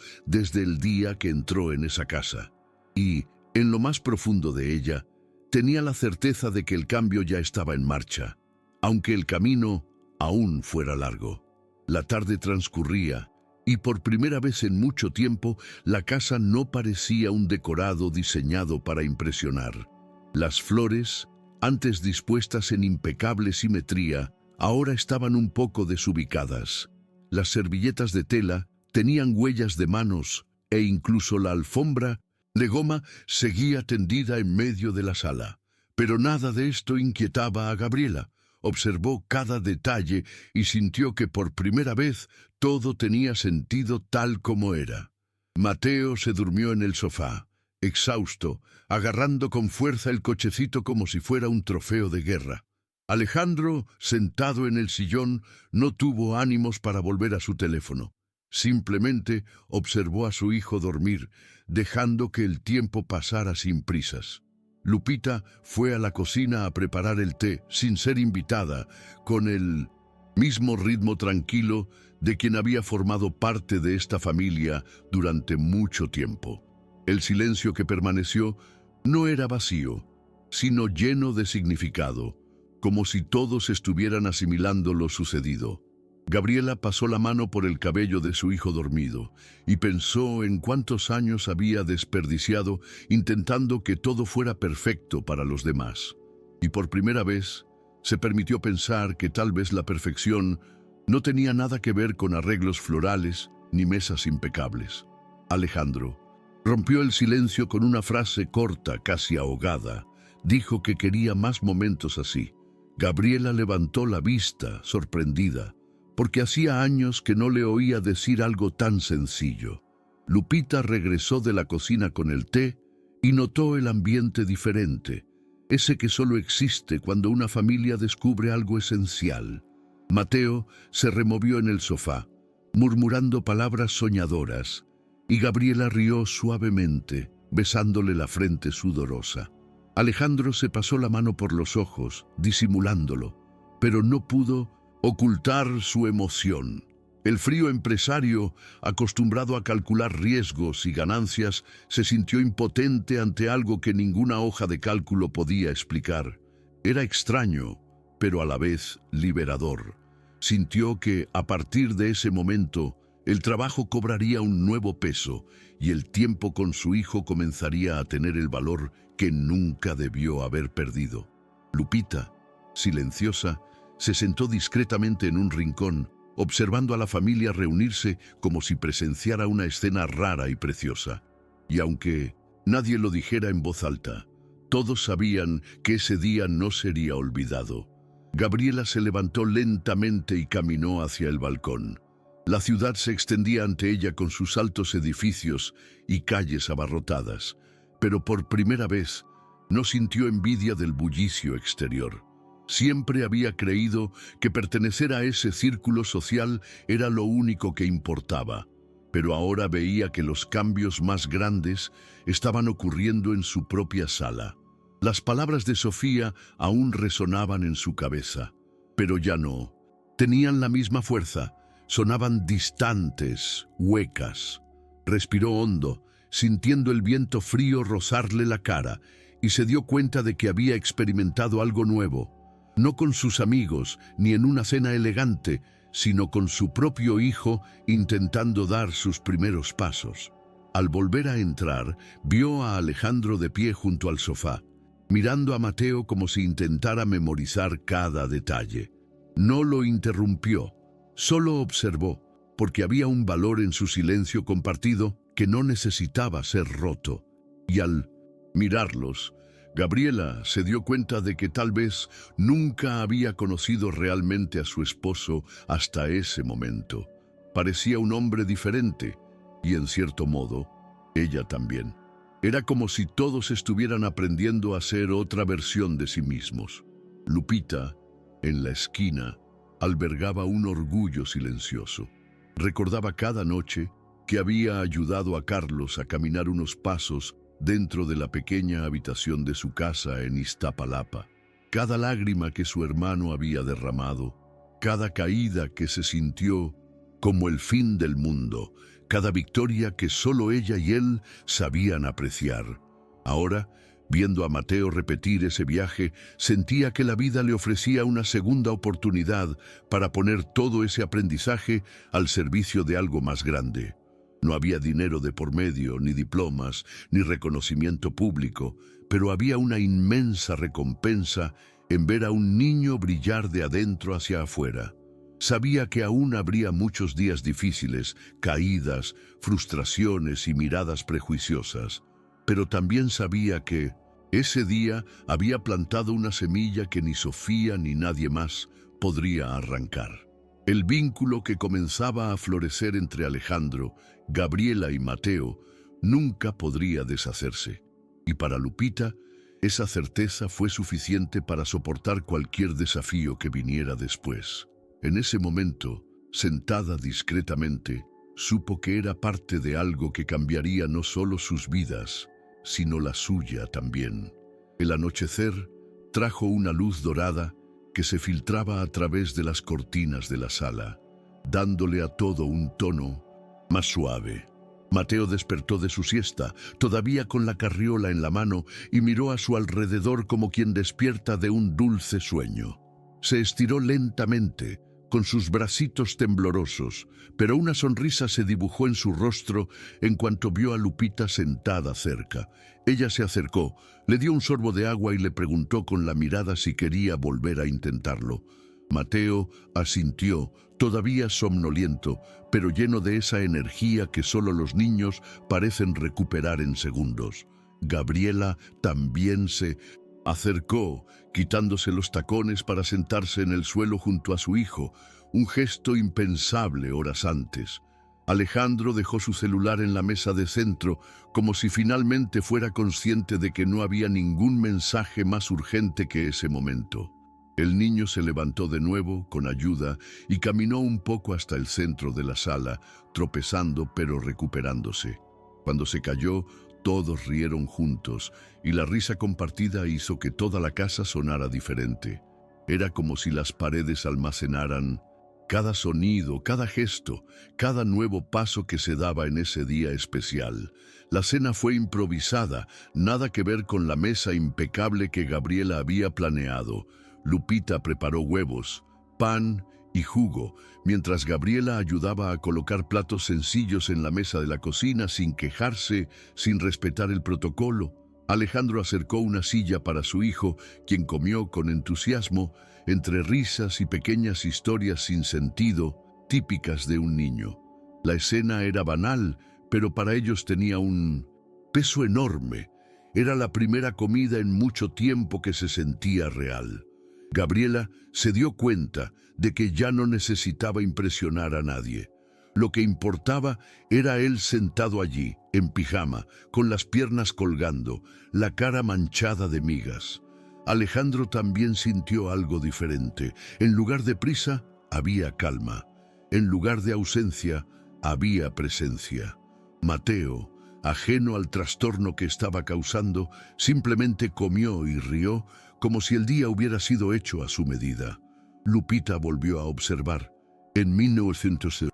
desde el día que entró en esa casa. Y, en lo más profundo de ella, tenía la certeza de que el cambio ya estaba en marcha, aunque el camino aún fuera largo. La tarde transcurría, y por primera vez en mucho tiempo, la casa no parecía un decorado diseñado para impresionar. Las flores, antes dispuestas en impecable simetría, ahora estaban un poco desubicadas. Las servilletas de tela tenían huellas de manos e incluso la alfombra de goma seguía tendida en medio de la sala. Pero nada de esto inquietaba a Gabriela. Observó cada detalle y sintió que por primera vez todo tenía sentido tal como era. Mateo se durmió en el sofá, exhausto, agarrando con fuerza el cochecito como si fuera un trofeo de guerra. Alejandro, sentado en el sillón, no tuvo ánimos para volver a su teléfono. Simplemente observó a su hijo dormir, dejando que el tiempo pasara sin prisas. Lupita fue a la cocina a preparar el té, sin ser invitada, con el mismo ritmo tranquilo de quien había formado parte de esta familia durante mucho tiempo. El silencio que permaneció no era vacío, sino lleno de significado, como si todos estuvieran asimilando lo sucedido. Gabriela pasó la mano por el cabello de su hijo dormido y pensó en cuántos años había desperdiciado intentando que todo fuera perfecto para los demás. Y por primera vez se permitió pensar que tal vez la perfección no tenía nada que ver con arreglos florales ni mesas impecables. Alejandro rompió el silencio con una frase corta, casi ahogada. Dijo que quería más momentos así. Gabriela levantó la vista, sorprendida, porque hacía años que no le oía decir algo tan sencillo. Lupita regresó de la cocina con el té y notó el ambiente diferente, ese que solo existe cuando una familia descubre algo esencial. Mateo se removió en el sofá, murmurando palabras soñadoras, y Gabriela rió suavemente, besándole la frente sudorosa. Alejandro se pasó la mano por los ojos, disimulándolo, pero no pudo ocultar su emoción. El frío empresario, acostumbrado a calcular riesgos y ganancias, se sintió impotente ante algo que ninguna hoja de cálculo podía explicar. Era extraño, pero a la vez liberador. Sintió que, a partir de ese momento, el trabajo cobraría un nuevo peso y el tiempo con su hijo comenzaría a tener el valor que nunca debió haber perdido. Lupita, silenciosa, se sentó discretamente en un rincón, observando a la familia reunirse como si presenciara una escena rara y preciosa. Y aunque nadie lo dijera en voz alta, todos sabían que ese día no sería olvidado. Gabriela se levantó lentamente y caminó hacia el balcón. La ciudad se extendía ante ella con sus altos edificios y calles abarrotadas, pero por primera vez no sintió envidia del bullicio exterior. Siempre había creído que pertenecer a ese círculo social era lo único que importaba, pero ahora veía que los cambios más grandes estaban ocurriendo en su propia sala. Las palabras de Sofía aún resonaban en su cabeza, pero ya no. Tenían la misma fuerza, sonaban distantes, huecas. Respiró hondo, sintiendo el viento frío rozarle la cara, y se dio cuenta de que había experimentado algo nuevo. No con sus amigos, ni en una cena elegante, sino con su propio hijo intentando dar sus primeros pasos. Al volver a entrar, vio a Alejandro de pie junto al sofá, mirando a Mateo como si intentara memorizar cada detalle. No lo interrumpió, solo observó, porque había un valor en su silencio compartido que no necesitaba ser roto. Y al mirarlos, Gabriela se dio cuenta de que tal vez nunca había conocido realmente a su esposo hasta ese momento. Parecía un hombre diferente, y en cierto modo, ella también. Era como si todos estuvieran aprendiendo a ser otra versión de sí mismos. Lupita, en la esquina, albergaba un orgullo silencioso. Recordaba cada noche que había ayudado a Carlos a caminar unos pasos dentro de la pequeña habitación de su casa en Iztapalapa. Cada lágrima que su hermano había derramado, cada caída que se sintió como el fin del mundo, cada victoria que solo ella y él sabían apreciar. Ahora, viendo a Mateo repetir ese viaje, sentía que la vida le ofrecía una segunda oportunidad para poner todo ese aprendizaje al servicio de algo más grande. No había dinero de por medio, ni diplomas, ni reconocimiento público, pero había una inmensa recompensa en ver a un niño brillar de adentro hacia afuera. Sabía que aún habría muchos días difíciles, caídas, frustraciones y miradas prejuiciosas, pero también sabía que ese día había plantado una semilla que ni Sofía ni nadie más podría arrancar. El vínculo que comenzaba a florecer entre Alejandro, Gabriela y Mateo nunca podría deshacerse. Y para Lupita, esa certeza fue suficiente para soportar cualquier desafío que viniera después. En ese momento, sentada discretamente, supo que era parte de algo que cambiaría no solo sus vidas, sino la suya también. El anochecer trajo una luz dorada que se filtraba a través de las cortinas de la sala, dándole a todo un tono más suave. Mateo despertó de su siesta, todavía con la carriola en la mano, y miró a su alrededor como quien despierta de un dulce sueño. Se estiró lentamente, con sus bracitos temblorosos, pero una sonrisa se dibujó en su rostro en cuanto vio a Lupita sentada cerca. Ella se acercó, le dio un sorbo de agua y le preguntó con la mirada si quería volver a intentarlo. Mateo asintió, todavía somnoliento, pero lleno de esa energía que solo los niños parecen recuperar en segundos. Gabriela también se acercó, quitándose los tacones para sentarse en el suelo junto a su hijo, un gesto impensable horas antes. Alejandro dejó su celular en la mesa de centro, como si finalmente fuera consciente de que no había ningún mensaje más urgente que ese momento. El niño se levantó de nuevo, con ayuda, y caminó un poco hasta el centro de la sala, tropezando pero recuperándose. Cuando se cayó, todos rieron juntos, y la risa compartida hizo que toda la casa sonara diferente. Era como si las paredes almacenaran cada sonido, cada gesto, cada nuevo paso que se daba en ese día especial. La cena fue improvisada, nada que ver con la mesa impecable que Gabriela había planeado. Lupita preparó huevos, pan y jugo, mientras Gabriela ayudaba a colocar platos sencillos en la mesa de la cocina sin quejarse, sin respetar el protocolo. Alejandro acercó una silla para su hijo, quien comió con entusiasmo, entre risas y pequeñas historias sin sentido, típicas de un niño. La escena era banal, pero para ellos tenía un peso enorme. Era la primera comida en mucho tiempo que se sentía real. Gabriela se dio cuenta de que ya no necesitaba impresionar a nadie. Lo que importaba era él sentado allí, en pijama, con las piernas colgando, la cara manchada de migas. Alejandro también sintió algo diferente. En lugar de prisa, había calma. En lugar de ausencia, había presencia. Mateo, ajeno al trastorno que estaba causando, simplemente comió y rió como si el día hubiera sido hecho a su medida. Lupita volvió a observar. En 1900,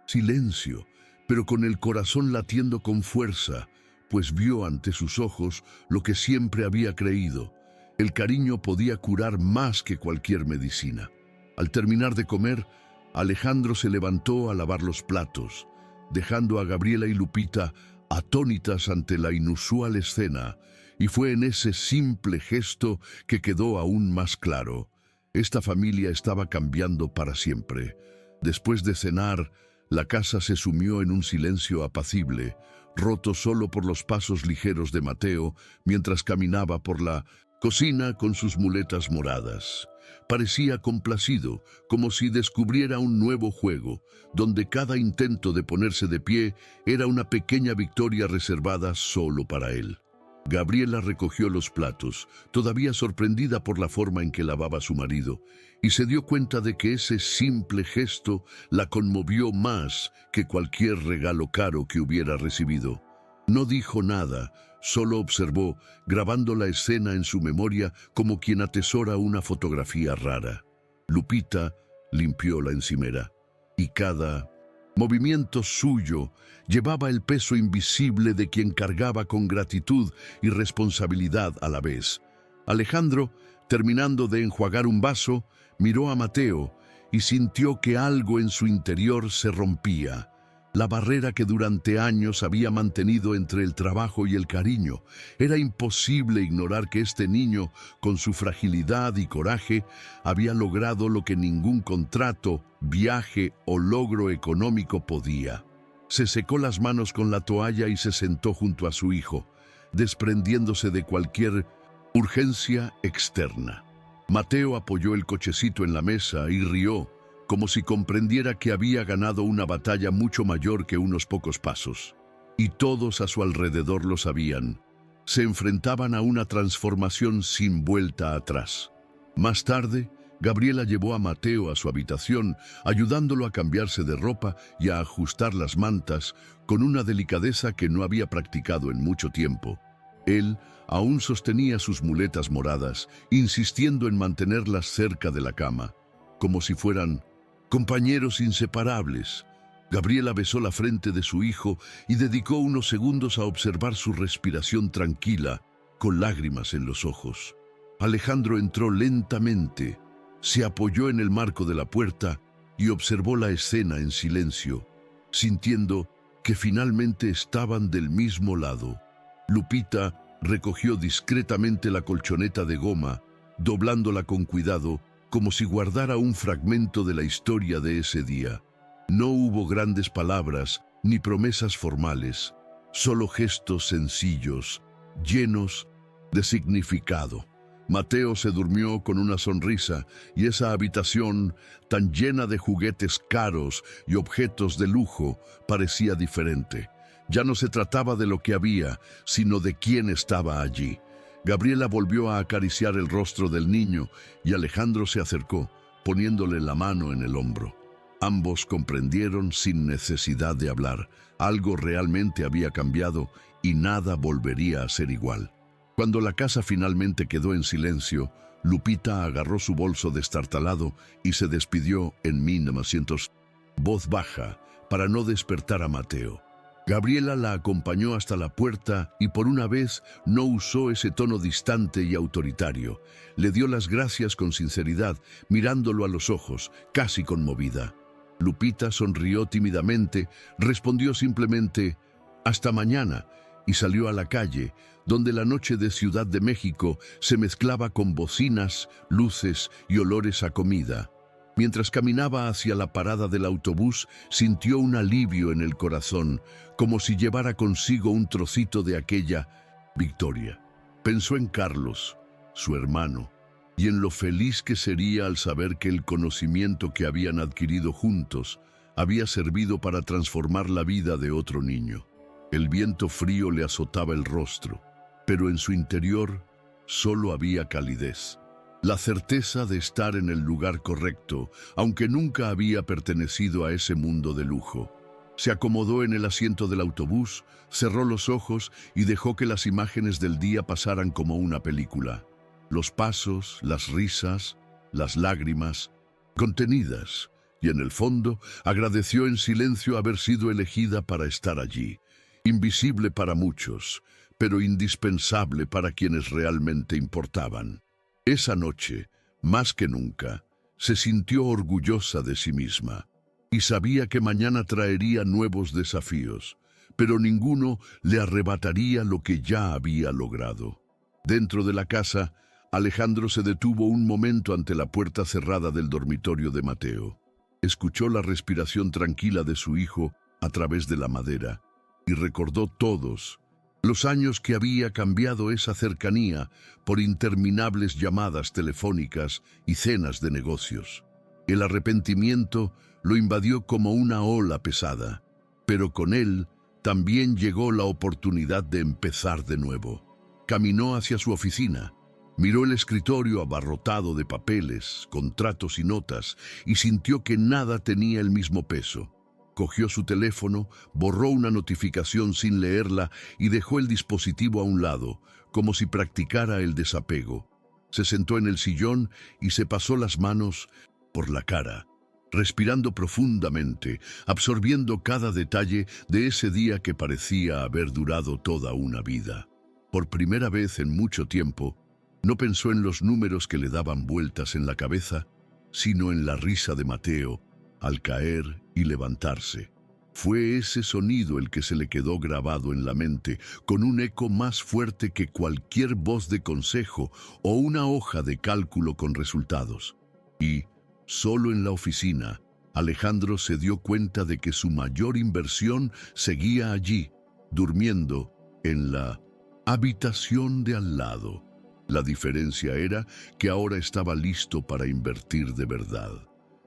silencio, pero con el corazón latiendo con fuerza, pues vio ante sus ojos lo que siempre había creído. El cariño podía curar más que cualquier medicina. Al terminar de comer, Alejandro se levantó a lavar los platos, dejando a Gabriela y Lupita atónitas ante la inusual escena, y fue en ese simple gesto que quedó aún más claro. Esta familia estaba cambiando para siempre. Después de cenar, la casa se sumió en un silencio apacible, roto solo por los pasos ligeros de Mateo mientras caminaba por la cocina con sus muletas moradas. Parecía complacido, como si descubriera un nuevo juego, donde cada intento de ponerse de pie era una pequeña victoria reservada solo para él. Gabriela recogió los platos, todavía sorprendida por la forma en que lavaba a su marido, y se dio cuenta de que ese simple gesto la conmovió más que cualquier regalo caro que hubiera recibido. No dijo nada, solo observó, grabando la escena en su memoria como quien atesora una fotografía rara. Lupita limpió la encimera, y cada movimiento suyo llevaba el peso invisible de quien cargaba con gratitud y responsabilidad a la vez. Alejandro, terminando de enjuagar un vaso, miró a Mateo y sintió que algo en su interior se rompía. La barrera que durante años había mantenido entre el trabajo y el cariño. Era imposible ignorar que este niño, con su fragilidad y coraje, había logrado lo que ningún contrato, viaje o logro económico podía. Se secó las manos con la toalla y se sentó junto a su hijo, desprendiéndose de cualquier urgencia externa. Mateo apoyó el cochecito en la mesa y rió, como si comprendiera que había ganado una batalla mucho mayor que unos pocos pasos. Y todos a su alrededor lo sabían. Se enfrentaban a una transformación sin vuelta atrás. Más tarde, Gabriela llevó a Mateo a su habitación, ayudándolo a cambiarse de ropa y a ajustar las mantas con una delicadeza que no había practicado en mucho tiempo. Él aún sostenía sus muletas moradas, insistiendo en mantenerlas cerca de la cama, como si fueran compañeros inseparables. Gabriela besó la frente de su hijo y dedicó unos segundos a observar su respiración tranquila, con lágrimas en los ojos. Alejandro entró lentamente, se apoyó en el marco de la puerta y observó la escena en silencio, sintiendo que finalmente estaban del mismo lado. Lupita recogió discretamente la colchoneta de goma, doblándola con cuidado, como si guardara un fragmento de la historia de ese día. No hubo grandes palabras ni promesas formales, solo gestos sencillos, llenos de significado. Mateo se durmió con una sonrisa y esa habitación, tan llena de juguetes caros y objetos de lujo, parecía diferente. Ya no se trataba de lo que había, sino de quién estaba allí. Gabriela volvió a acariciar el rostro del niño y Alejandro se acercó, poniéndole la mano en el hombro. Ambos comprendieron sin necesidad de hablar. Algo realmente había cambiado y nada volvería a ser igual. Cuando la casa finalmente quedó en silencio, Lupita agarró su bolso destartalado y se despidió en 1900, voz baja, para no despertar a Mateo. Gabriela la acompañó hasta la puerta y por una vez no usó ese tono distante y autoritario. Le dio las gracias con sinceridad, mirándolo a los ojos, casi conmovida. Lupita sonrió tímidamente, respondió simplemente «Hasta mañana» y salió a la calle, donde la noche de Ciudad de México se mezclaba con bocinas, luces y olores a comida. Mientras caminaba hacia la parada del autobús, sintió un alivio en el corazón, como si llevara consigo un trocito de aquella victoria. Pensó en Carlos, su hermano, y en lo feliz que sería al saber que el conocimiento que habían adquirido juntos había servido para transformar la vida de otro niño. El viento frío le azotaba el rostro, pero en su interior solo había calidez. La certeza de estar en el lugar correcto, aunque nunca había pertenecido a ese mundo de lujo. Se acomodó en el asiento del autobús, cerró los ojos y dejó que las imágenes del día pasaran como una película. Los pasos, las risas, las lágrimas, contenidas, y en el fondo agradeció en silencio haber sido elegida para estar allí. Invisible para muchos, pero indispensable para quienes realmente importaban. Esa noche, más que nunca, se sintió orgullosa de sí misma y sabía que mañana traería nuevos desafíos, pero ninguno le arrebataría lo que ya había logrado. Dentro de la casa, Alejandro se detuvo un momento ante la puerta cerrada del dormitorio de Mateo. Escuchó la respiración tranquila de su hijo a través de la madera y recordó todos Los años que había cambiado esa cercanía por interminables llamadas telefónicas y cenas de negocios. El arrepentimiento lo invadió como una ola pesada, pero con él también llegó la oportunidad de empezar de nuevo. Caminó hacia su oficina, miró el escritorio abarrotado de papeles, contratos y notas, y sintió que nada tenía el mismo peso. Cogió su teléfono, borró una notificación sin leerla y dejó el dispositivo a un lado, como si practicara el desapego. Se sentó en el sillón y se pasó las manos por la cara, respirando profundamente, absorbiendo cada detalle de ese día que parecía haber durado toda una vida. Por primera vez en mucho tiempo, no pensó en los números que le daban vueltas en la cabeza, sino en la risa de Mateo al caer y levantarse. Fue ese sonido el que se le quedó grabado en la mente, con un eco más fuerte que cualquier voz de consejo o una hoja de cálculo con resultados. Y, solo en la oficina, Alejandro se dio cuenta de que su mayor inversión seguía allí, durmiendo en la habitación de al lado. La diferencia era que ahora estaba listo para invertir de verdad.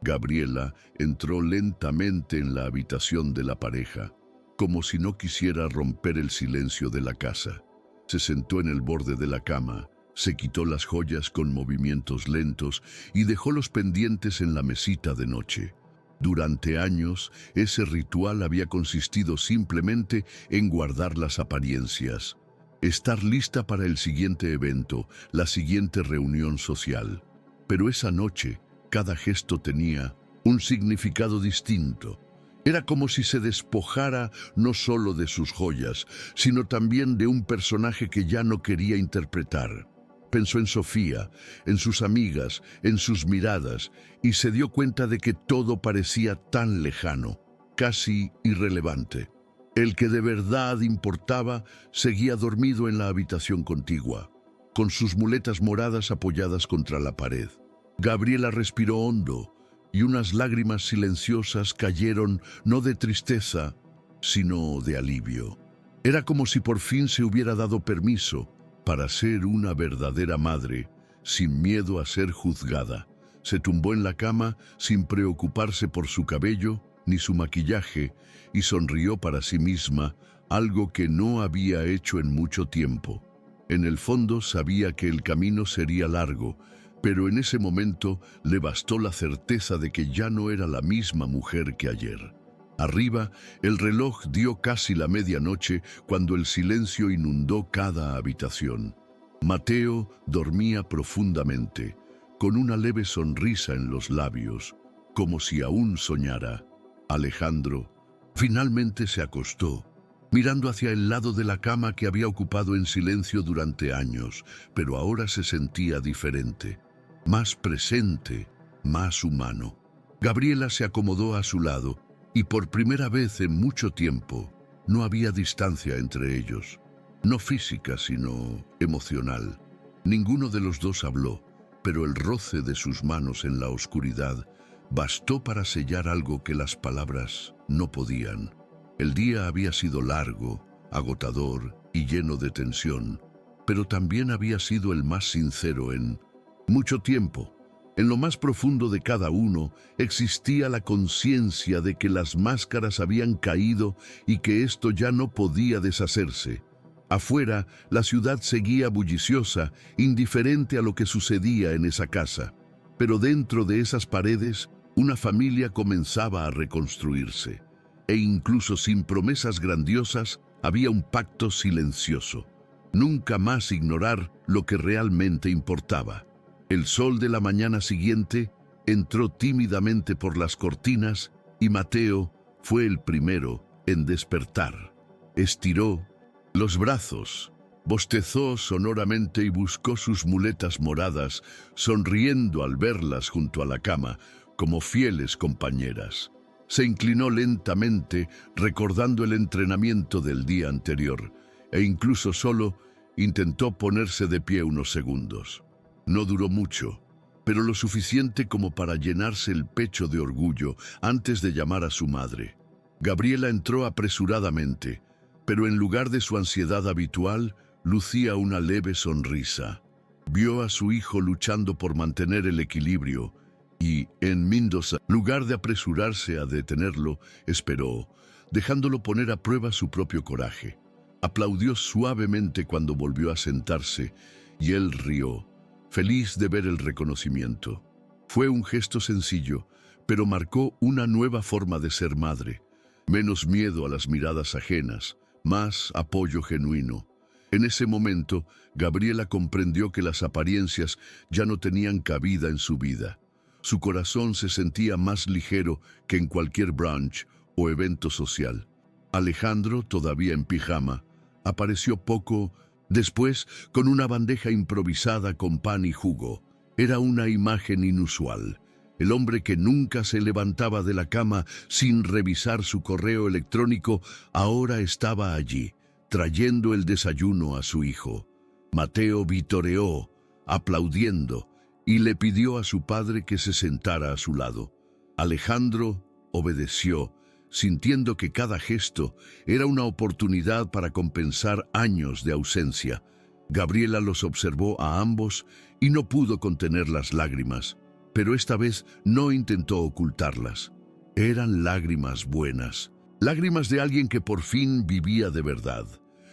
Gabriela entró lentamente en la habitación de la pareja, como si no quisiera romper el silencio de la casa. Se sentó en el borde de la cama, se quitó las joyas con movimientos lentos y dejó los pendientes en la mesita de noche. Durante años, ese ritual había consistido simplemente en guardar las apariencias, estar lista para el siguiente evento, la siguiente reunión social. Pero esa noche, cada gesto tenía un significado distinto. Era como si se despojara no solo de sus joyas, sino también de un personaje que ya no quería interpretar. Pensó en Sofía, en sus amigas, en sus miradas, y se dio cuenta de que todo parecía tan lejano, casi irrelevante. El que de verdad importaba seguía dormido en la habitación contigua, con sus muletas moradas apoyadas contra la pared. Gabriela respiró hondo y unas lágrimas silenciosas cayeron no de tristeza, sino de alivio. Era como si por fin se hubiera dado permiso para ser una verdadera madre, sin miedo a ser juzgada. Se tumbó en la cama sin preocuparse por su cabello ni su maquillaje y sonrió para sí misma, algo que no había hecho en mucho tiempo. En el fondo sabía que el camino sería largo, pero en ese momento le bastó la certeza de que ya no era la misma mujer que ayer. Arriba, el reloj dio casi la medianoche cuando el silencio inundó cada habitación. Mateo dormía profundamente, con una leve sonrisa en los labios, como si aún soñara. Alejandro finalmente se acostó, mirando hacia el lado de la cama que había ocupado en silencio durante años, pero ahora se sentía diferente, más presente, más humano. Gabriela se acomodó a su lado y por primera vez en mucho tiempo no había distancia entre ellos, no física sino emocional. Ninguno de los dos habló, pero el roce de sus manos en la oscuridad bastó para sellar algo que las palabras no podían. El día había sido largo, agotador y lleno de tensión, pero también había sido el más sincero en mucho tiempo. En lo más profundo de cada uno existía la conciencia de que las máscaras habían caído y que esto ya no podía deshacerse. Afuera, la ciudad seguía bulliciosa, indiferente a lo que sucedía en esa casa. Pero dentro de esas paredes, una familia comenzaba a reconstruirse. E incluso sin promesas grandiosas, había un pacto silencioso. Nunca más ignorar lo que realmente importaba. El sol de la mañana siguiente entró tímidamente por las cortinas y Mateo fue el primero en despertar. Estiró los brazos, bostezó sonoramente y buscó sus muletas moradas, sonriendo al verlas junto a la cama, como fieles compañeras. Se inclinó lentamente, recordando el entrenamiento del día anterior, e incluso solo intentó ponerse de pie unos segundos. No duró mucho, pero lo suficiente como para llenarse el pecho de orgullo antes de llamar a su madre. Gabriela entró apresuradamente, pero en lugar de su ansiedad habitual, lucía una leve sonrisa. Vio a su hijo luchando por mantener el equilibrio y, en Mendoza, en lugar de apresurarse a detenerlo, esperó, dejándolo poner a prueba su propio coraje. Aplaudió suavemente cuando volvió a sentarse y él rió, feliz de ver el reconocimiento. Fue un gesto sencillo, pero marcó una nueva forma de ser madre. Menos miedo a las miradas ajenas, más apoyo genuino. En ese momento, Gabriela comprendió que las apariencias ya no tenían cabida en su vida. Su corazón se sentía más ligero que en cualquier brunch o evento social. Alejandro, todavía en pijama, apareció poco después con una bandeja improvisada con pan y jugo. Era una imagen inusual. El hombre que nunca se levantaba de la cama sin revisar su correo electrónico ahora estaba allí, trayendo el desayuno a su hijo. Mateo vitoreó, aplaudiendo, y le pidió a su padre que se sentara a su lado. Alejandro obedeció, sintiendo que cada gesto era una oportunidad para compensar años de ausencia. Gabriela los observó a ambos y no pudo contener las lágrimas, pero esta vez no intentó ocultarlas. Eran lágrimas buenas, lágrimas de alguien que por fin vivía de verdad.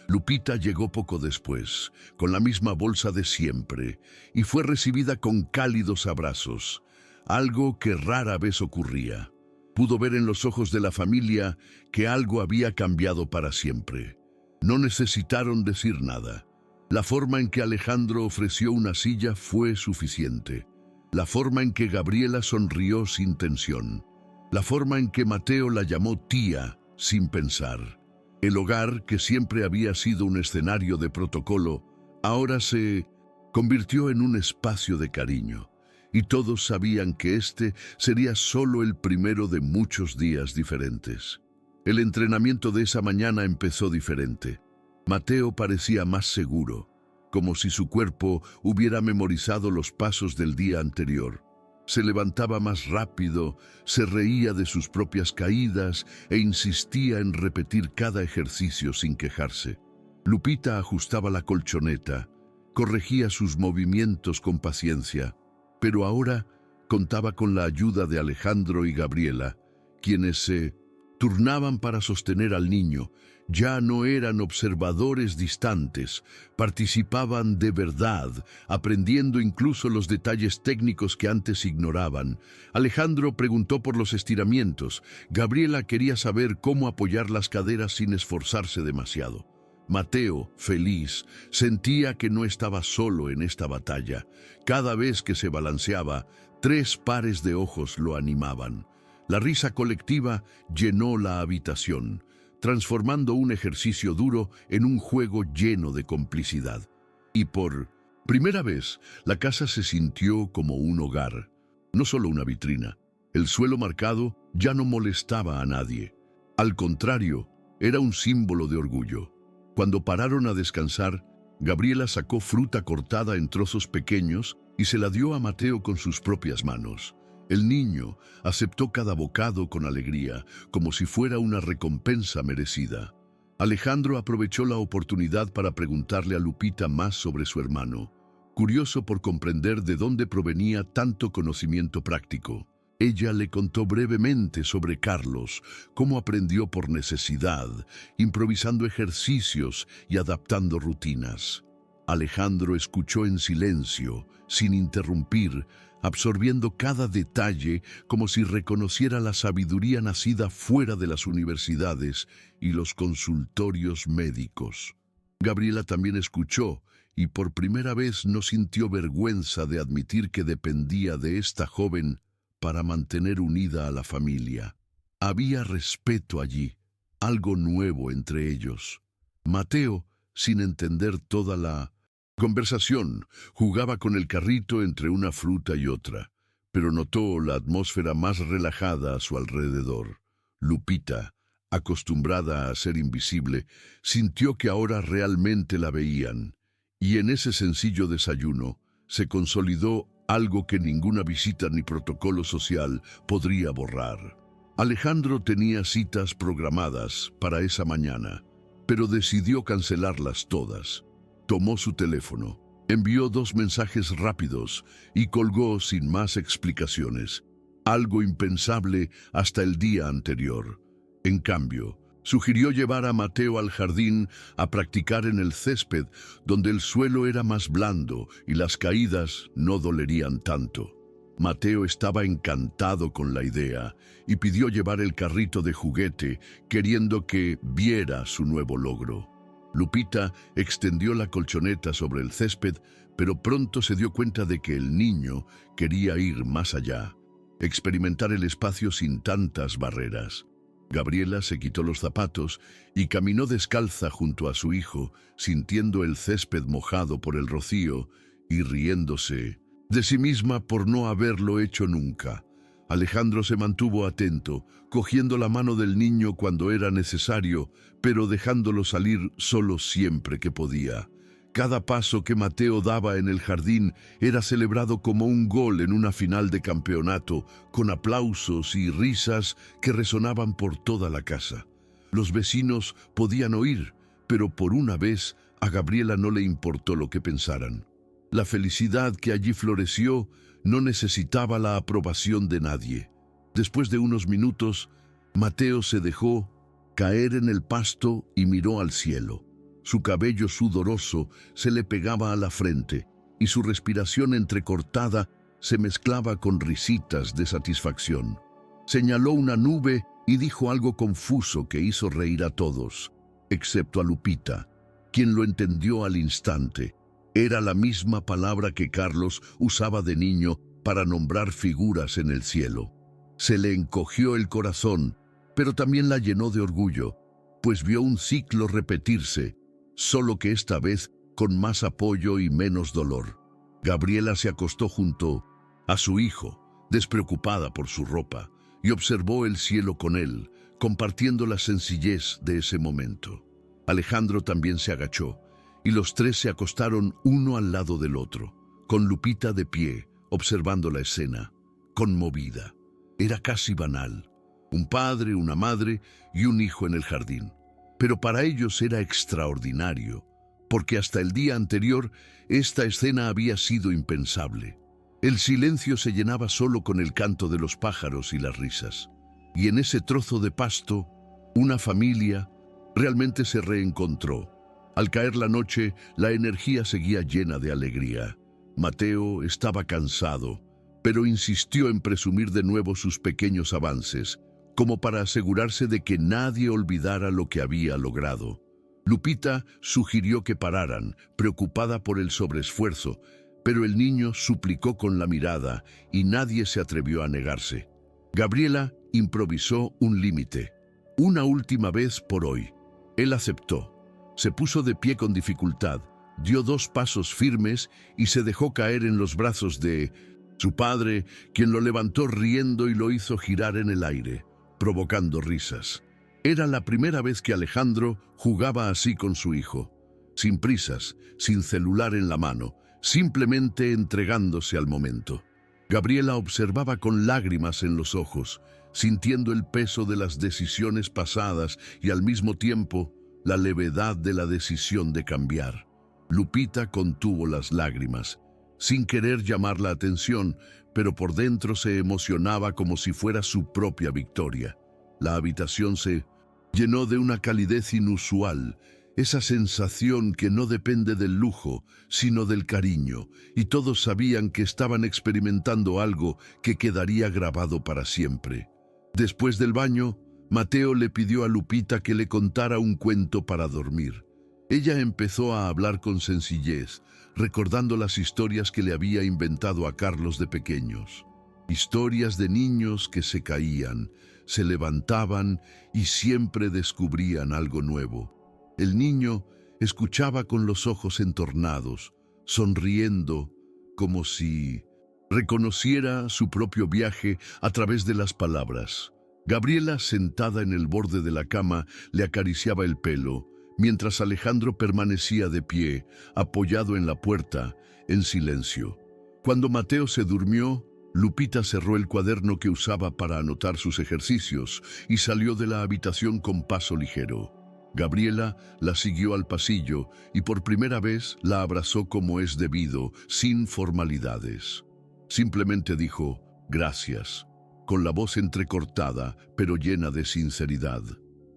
Lupita llegó poco después, con la misma bolsa de siempre, y fue recibida con cálidos abrazos, algo que rara vez ocurría. Pudo ver en los ojos de la familia que algo había cambiado para siempre. No necesitaron decir nada. La forma en que Alejandro ofreció una silla fue suficiente. La forma en que Gabriela sonrió sin tensión. La forma en que Mateo la llamó tía sin pensar. El hogar, que siempre había sido un escenario de protocolo, ahora se convirtió en un espacio de cariño. Y todos sabían que este sería solo el primero de muchos días diferentes. El entrenamiento de esa mañana empezó diferente. Mateo parecía más seguro, como si su cuerpo hubiera memorizado los pasos del día anterior. Se levantaba más rápido, se reía de sus propias caídas e insistía en repetir cada ejercicio sin quejarse. Lupita ajustaba la colchoneta, corregía sus movimientos con paciencia, pero ahora contaba con la ayuda de Alejandro y Gabriela, quienes se turnaban para sostener al niño. Ya no eran observadores distantes, participaban de verdad, aprendiendo incluso los detalles técnicos que antes ignoraban. Alejandro preguntó por los estiramientos. Gabriela quería saber cómo apoyar las caderas sin esforzarse demasiado. Mateo, feliz, sentía que no estaba solo en esta batalla. Cada vez que se balanceaba, 3 pares de ojos lo animaban. La risa colectiva llenó la habitación, transformando un ejercicio duro en un juego lleno de complicidad. Y por primera vez, la casa se sintió como un hogar, no solo una vitrina. El suelo marcado ya no molestaba a nadie. Al contrario, era un símbolo de orgullo. Cuando pararon a descansar, Gabriela sacó fruta cortada en trozos pequeños y se la dio a Mateo con sus propias manos. El niño aceptó cada bocado con alegría, como si fuera una recompensa merecida. Alejandro aprovechó la oportunidad para preguntarle a Lupita más sobre su hermano, curioso por comprender de dónde provenía tanto conocimiento práctico. Ella le contó brevemente sobre Carlos, cómo aprendió por necesidad, improvisando ejercicios y adaptando rutinas. Alejandro escuchó en silencio, sin interrumpir, absorbiendo cada detalle como si reconociera la sabiduría nacida fuera de las universidades y los consultorios médicos. Gabriela también escuchó y por primera vez no sintió vergüenza de admitir que dependía de esta joven para mantener unida a la familia. Había respeto allí, algo nuevo entre ellos. Mateo, sin entender toda la conversación, jugaba con el carrito entre una fruta y otra, pero notó la atmósfera más relajada a su alrededor. Lupita, acostumbrada a ser invisible, sintió que ahora realmente la veían, y en ese sencillo desayuno se consolidó algo que ninguna visita ni protocolo social podría borrar. Alejandro tenía citas programadas para esa mañana. pero decidió cancelarlas todas. Tomó su teléfono, envió 2 mensajes rápidos y colgó sin más explicaciones. Algo impensable hasta el día anterior. En cambio, sugirió llevar a Mateo al jardín a practicar en el césped, donde el suelo era más blando y las caídas no dolerían tanto. Mateo estaba encantado con la idea y pidió llevar el carrito de juguete, queriendo que viera su nuevo logro. Lupita extendió la colchoneta sobre el césped, pero pronto se dio cuenta de que el niño quería ir más allá, experimentar el espacio sin tantas barreras. Gabriela se quitó los zapatos y caminó descalza junto a su hijo, sintiendo el césped mojado por el rocío y riéndose de sí misma por no haberlo hecho nunca. Alejandro se mantuvo atento, cogiendo la mano del niño cuando era necesario, pero dejándolo salir solo siempre que podía. Cada paso que Mateo daba en el jardín era celebrado como un gol en una final de campeonato, con aplausos y risas que resonaban por toda la casa. Los vecinos podían oír, pero por una vez a Gabriela no le importó lo que pensaran. La felicidad que allí floreció no necesitaba la aprobación de nadie. Después de unos minutos, Mateo se dejó caer en el pasto y miró al cielo. Su cabello sudoroso se le pegaba a la frente y su respiración entrecortada se mezclaba con risitas de satisfacción. Señaló una nube y dijo algo confuso que hizo reír a todos, excepto a Lupita, quien lo entendió al instante. Era la misma palabra que Carlos usaba de niño para nombrar figuras en el cielo. Se le encogió el corazón, pero también la llenó de orgullo, pues vio un ciclo repetirse, solo que esta vez con más apoyo y menos dolor. Gabriela se acostó junto a su hijo, despreocupada por su ropa, y observó el cielo con él, compartiendo la sencillez de ese momento. Alejandro también se agachó, y los 3 se acostaron uno al lado del otro, con Lupita de pie, observando la escena, conmovida. Era casi banal. Un padre, una madre y un hijo en el jardín. Pero para ellos era extraordinario, porque hasta el día anterior esta escena había sido impensable. El silencio se llenaba solo con el canto de los pájaros y las risas. Y en ese trozo de pasto, una familia realmente se reencontró. Al caer la noche, la energía seguía llena de alegría. Mateo estaba cansado, pero insistió en presumir de nuevo sus pequeños avances, como para asegurarse de que nadie olvidara lo que había logrado. Lupita sugirió que pararan, preocupada por el sobreesfuerzo, pero el niño suplicó con la mirada y nadie se atrevió a negarse. Gabriela improvisó un límite. Una última vez por hoy. Él aceptó. Se puso de pie con dificultad, dio 2 pasos firmes y se dejó caer en los brazos de su padre, quien lo levantó riendo y lo hizo girar en el aire, provocando risas. Era la primera vez que Alejandro jugaba así con su hijo, sin prisas, sin celular en la mano, simplemente entregándose al momento. Gabriela observaba con lágrimas en los ojos, sintiendo el peso de las decisiones pasadas y al mismo tiempo la levedad de la decisión de cambiar. Lupita contuvo las lágrimas, sin querer llamar la atención, pero por dentro se emocionaba como si fuera su propia victoria. La habitación se llenó de una calidez inusual, esa sensación que no depende del lujo, sino del cariño, y todos sabían que estaban experimentando algo que quedaría grabado para siempre. Después del baño, Mateo le pidió a Lupita que le contara un cuento para dormir. Ella empezó a hablar con sencillez, recordando las historias que le había inventado a Carlos de pequeños. Historias de niños que se caían, se levantaban y siempre descubrían algo nuevo. El niño escuchaba con los ojos entornados, sonriendo, como si reconociera su propio viaje a través de las palabras. Gabriela, sentada en el borde de la cama, le acariciaba el pelo, mientras Alejandro permanecía de pie, apoyado en la puerta, en silencio. Cuando Mateo se durmió, Lupita cerró el cuaderno que usaba para anotar sus ejercicios y salió de la habitación con paso ligero. Gabriela la siguió al pasillo y por primera vez la abrazó como es debido, sin formalidades. Simplemente dijo, «Gracias», con la voz entrecortada, pero llena de sinceridad.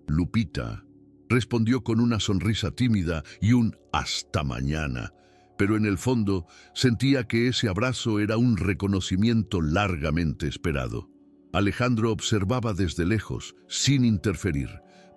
Lupita respondió con una sonrisa tímida y un «hasta mañana», pero en el fondo sentía que ese abrazo era un reconocimiento largamente esperado. Alejandro observaba desde lejos, sin interferir,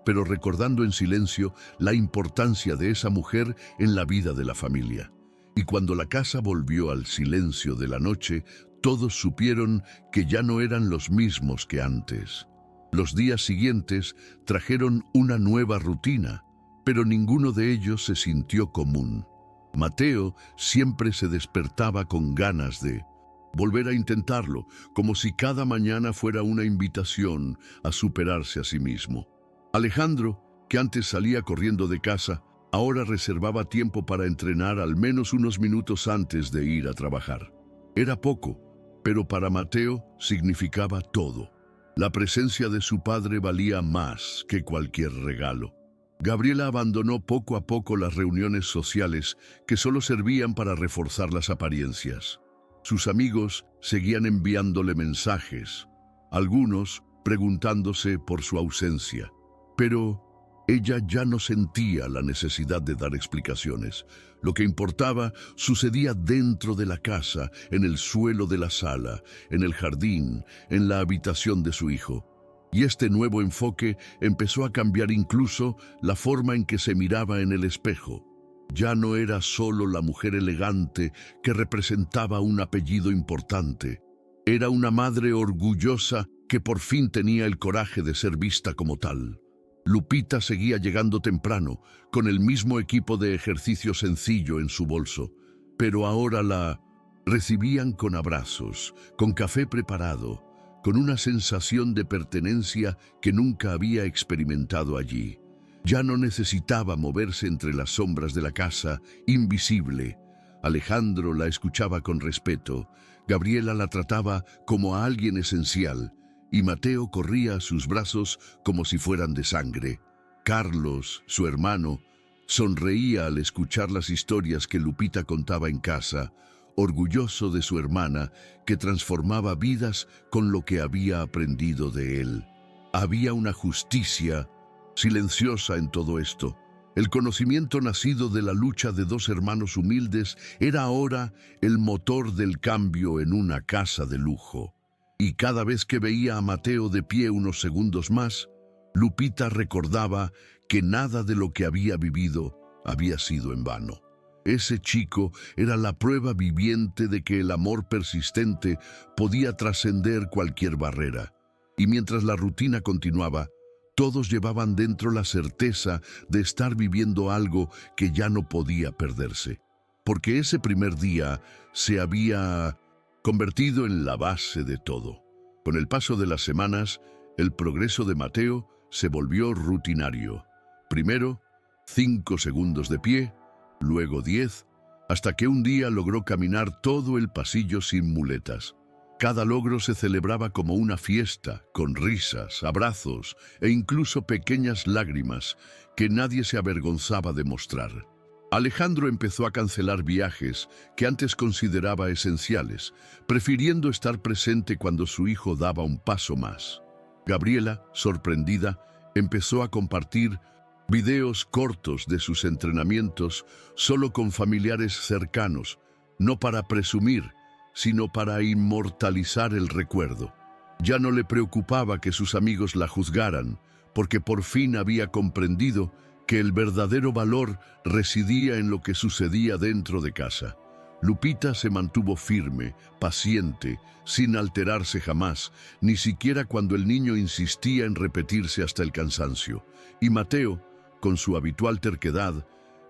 pero recordando en silencio la importancia de esa mujer en la vida de la familia. Y cuando la casa volvió al silencio de la noche, todos supieron que ya no eran los mismos que antes. Los días siguientes trajeron una nueva rutina, pero ninguno de ellos se sintió común. Mateo siempre se despertaba con ganas de volver a intentarlo, como si cada mañana fuera una invitación a superarse a sí mismo. Alejandro, que antes salía corriendo de casa, ahora reservaba tiempo para entrenar al menos unos minutos antes de ir a trabajar. Era poco, pero para Mateo significaba todo. La presencia de su padre valía más que cualquier regalo. Gabriela abandonó poco a poco las reuniones sociales que solo servían para reforzar las apariencias. Sus amigos seguían enviándole mensajes, algunos preguntándose por su ausencia. Pero ella ya no sentía la necesidad de dar explicaciones. Lo que importaba sucedía dentro de la casa, en el suelo de la sala, en el jardín, en la habitación de su hijo. Y este nuevo enfoque empezó a cambiar incluso la forma en que se miraba en el espejo. Ya no era solo la mujer elegante que representaba un apellido importante. Era una madre orgullosa que por fin tenía el coraje de ser vista como tal. Lupita seguía llegando temprano, con el mismo equipo de ejercicio sencillo en su bolso, pero ahora la recibían con abrazos, con café preparado, con una sensación de pertenencia que nunca había experimentado allí. Ya no necesitaba moverse entre las sombras de la casa, invisible. Alejandro la escuchaba con respeto, Gabriela la trataba como a alguien esencial, y Mateo corría a sus brazos como si fueran de sangre. Carlos, su hermano, sonreía al escuchar las historias que Lupita contaba en casa, orgulloso de su hermana que transformaba vidas con lo que había aprendido de él. Había una justicia silenciosa en todo esto. El conocimiento nacido de la lucha de dos hermanos humildes era ahora el motor del cambio en una casa de lujo. Y cada vez que veía a Mateo de pie unos segundos más, Lupita recordaba que nada de lo que había vivido había sido en vano. Ese chico era la prueba viviente de que el amor persistente podía trascender cualquier barrera. Y mientras la rutina continuaba, todos llevaban dentro la certeza de estar viviendo algo que ya no podía perderse. Porque ese primer día se había convertido en la base de todo. Con el paso de las semanas, el progreso de Mateo se volvió rutinario. Primero, 5 segundos de pie, luego 10, hasta que un día logró caminar todo el pasillo sin muletas. Cada logro se celebraba como una fiesta, con risas, abrazos e incluso pequeñas lágrimas que nadie se avergonzaba de mostrar. Alejandro empezó a cancelar viajes que antes consideraba esenciales, prefiriendo estar presente cuando su hijo daba un paso más. Gabriela, sorprendida, empezó a compartir videos cortos de sus entrenamientos solo con familiares cercanos, no para presumir, sino para inmortalizar el recuerdo. Ya no le preocupaba que sus amigos la juzgaran, porque por fin había comprendido que el verdadero valor residía en lo que sucedía dentro de casa. Lupita se mantuvo firme, paciente, sin alterarse jamás, ni siquiera cuando el niño insistía en repetirse hasta el cansancio. Y Mateo, con su habitual terquedad,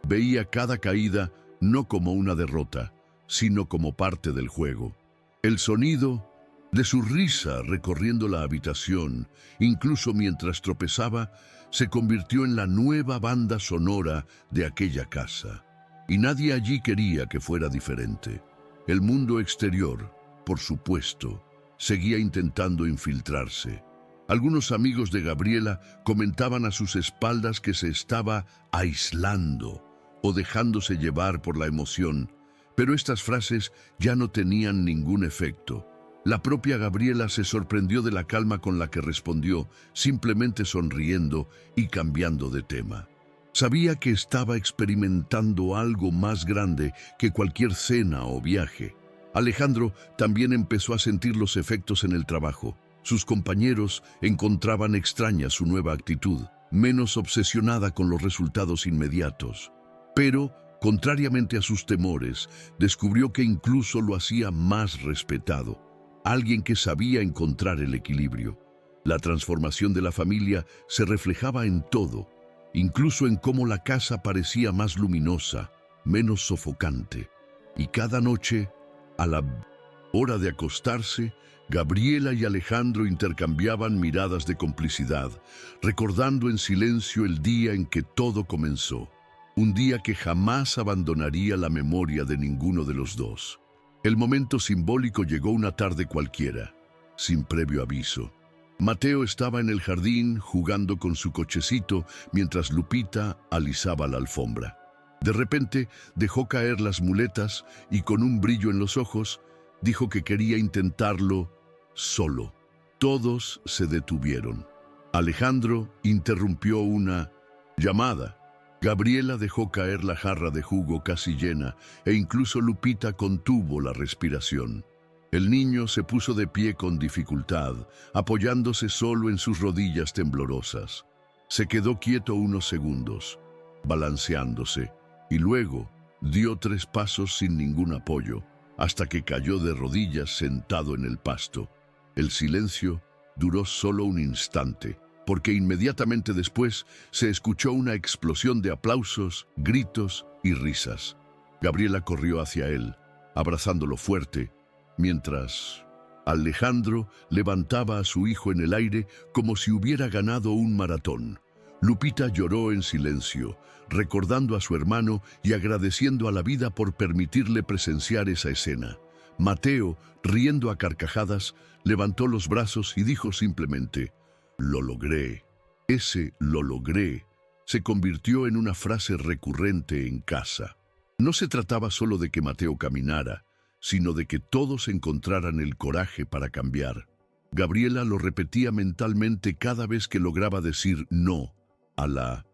veía cada caída no como una derrota, sino como parte del juego. El sonido de su risa recorriendo la habitación, incluso mientras tropezaba, se convirtió en la nueva banda sonora de aquella casa. Y nadie allí quería que fuera diferente. El mundo exterior, por supuesto, seguía intentando infiltrarse. Algunos amigos de Gabriela comentaban a sus espaldas que se estaba aislando o dejándose llevar por la emoción, pero estas frases ya no tenían ningún efecto. La propia Gabriela se sorprendió de la calma con la que respondió, simplemente sonriendo y cambiando de tema. Sabía que estaba experimentando algo más grande que cualquier cena o viaje. Alejandro también empezó a sentir los efectos en el trabajo. Sus compañeros encontraban extraña su nueva actitud, menos obsesionada con los resultados inmediatos. Pero, contrariamente a sus temores, descubrió que incluso lo hacía más respetado. Alguien que sabía encontrar el equilibrio. La transformación de la familia se reflejaba en todo, incluso en cómo la casa parecía más luminosa, menos sofocante. Y cada noche, a la hora de acostarse, Gabriela y Alejandro intercambiaban miradas de complicidad, recordando en silencio el día en que todo comenzó. Un día que jamás abandonaría la memoria de ninguno de los dos. El momento simbólico llegó una tarde cualquiera, sin previo aviso. Mateo estaba en el jardín jugando con su cochecito mientras Lupita alisaba la alfombra. De repente dejó caer las muletas y con un brillo en los ojos dijo que quería intentarlo solo. Todos se detuvieron. Alejandro interrumpió una llamada. Gabriela dejó caer la jarra de jugo casi llena e incluso Lupita contuvo la respiración. El niño se puso de pie con dificultad, apoyándose solo en sus rodillas temblorosas. Se quedó quieto unos segundos, balanceándose, y luego dio 3 pasos sin ningún apoyo, hasta que cayó de rodillas sentado en el pasto. El silencio duró solo un instante, porque inmediatamente después se escuchó una explosión de aplausos, gritos y risas. Gabriela corrió hacia él, abrazándolo fuerte, mientras Alejandro levantaba a su hijo en el aire como si hubiera ganado un maratón. Lupita lloró en silencio, recordando a su hermano y agradeciendo a la vida por permitirle presenciar esa escena. Mateo, riendo a carcajadas, levantó los brazos y dijo simplemente: «Lo logré». Ese «lo logré» se convirtió en una frase recurrente en casa. No se trataba solo de que Mateo caminara, sino de que todos encontraran el coraje para cambiar. Gabriela lo repetía mentalmente cada vez que lograba decir no a la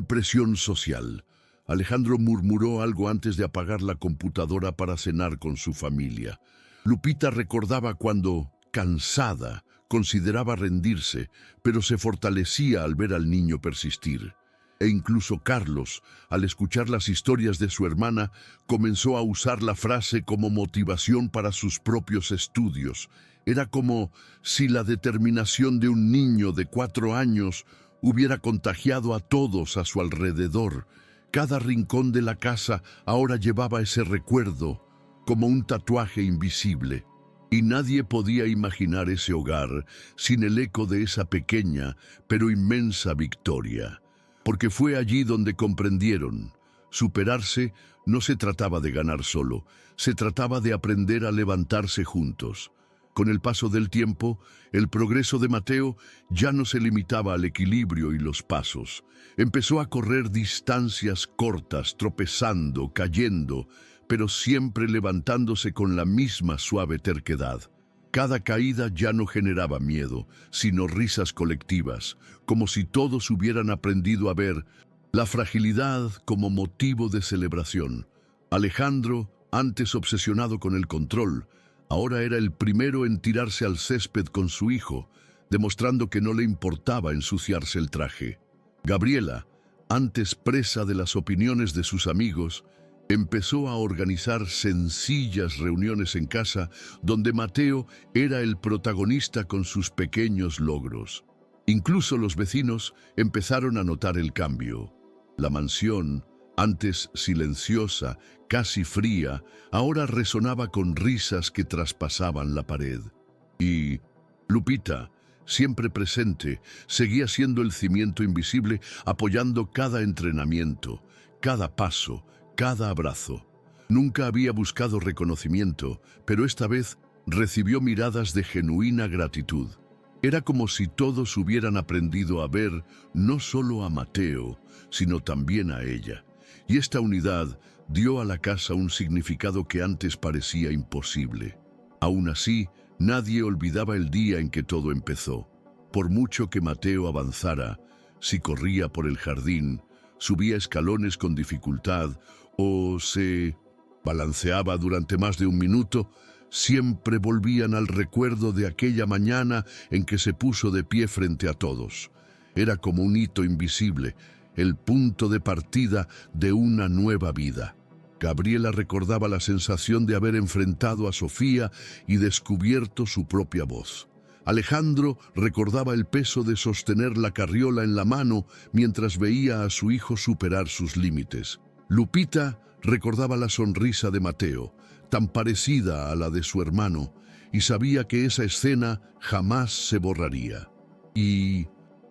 presión social. Alejandro murmuró algo antes de apagar la computadora para cenar con su familia. Lupita recordaba cuando, cansada, consideraba rendirse, pero se fortalecía al ver al niño persistir. E incluso Carlos, al escuchar las historias de su hermana, comenzó a usar la frase como motivación para sus propios estudios. Era como si la determinación de un niño de 4 años hubiera contagiado a todos a su alrededor. Cada rincón de la casa ahora llevaba ese recuerdo, como un tatuaje invisible. Y nadie podía imaginar ese hogar sin el eco de esa pequeña pero inmensa victoria. Porque fue allí donde comprendieron. Superarse no se trataba de ganar solo, se trataba de aprender a levantarse juntos. Con el paso del tiempo, el progreso de Mateo ya no se limitaba al equilibrio y los pasos. Empezó a correr distancias cortas, tropezando, cayendo, pero siempre levantándose con la misma suave terquedad. Cada caída ya no generaba miedo, sino risas colectivas, como si todos hubieran aprendido a ver la fragilidad como motivo de celebración. Alejandro, antes obsesionado con el control, ahora era el primero en tirarse al césped con su hijo, demostrando que no le importaba ensuciarse el traje. Gabriela, antes presa de las opiniones de sus amigos, empezó a organizar sencillas reuniones en casa donde Mateo era el protagonista con sus pequeños logros. Incluso los vecinos empezaron a notar el cambio. La mansión, antes silenciosa, casi fría, ahora resonaba con risas que traspasaban la pared. Y Lupita, siempre presente, seguía siendo el cimiento invisible, apoyando cada entrenamiento, cada paso, cada abrazo. Nunca había buscado reconocimiento, pero esta vez recibió miradas de genuina gratitud. Era como si todos hubieran aprendido a ver no solo a Mateo, sino también a ella. Y esta unidad dio a la casa un significado que antes parecía imposible. Aún así, nadie olvidaba el día en que todo empezó. Por mucho que Mateo avanzara, si corría por el jardín, subía escalones con dificultad o se balanceaba durante más de un minuto, siempre volvían al recuerdo de aquella mañana en que se puso de pie frente a todos. Era como un hito invisible, el punto de partida de una nueva vida. Gabriela recordaba la sensación de haber enfrentado a Sofía y descubierto su propia voz. Alejandro recordaba el peso de sostener la carriola en la mano mientras veía a su hijo superar sus límites. Lupita recordaba la sonrisa de Mateo, tan parecida a la de su hermano, y sabía que esa escena jamás se borraría. Y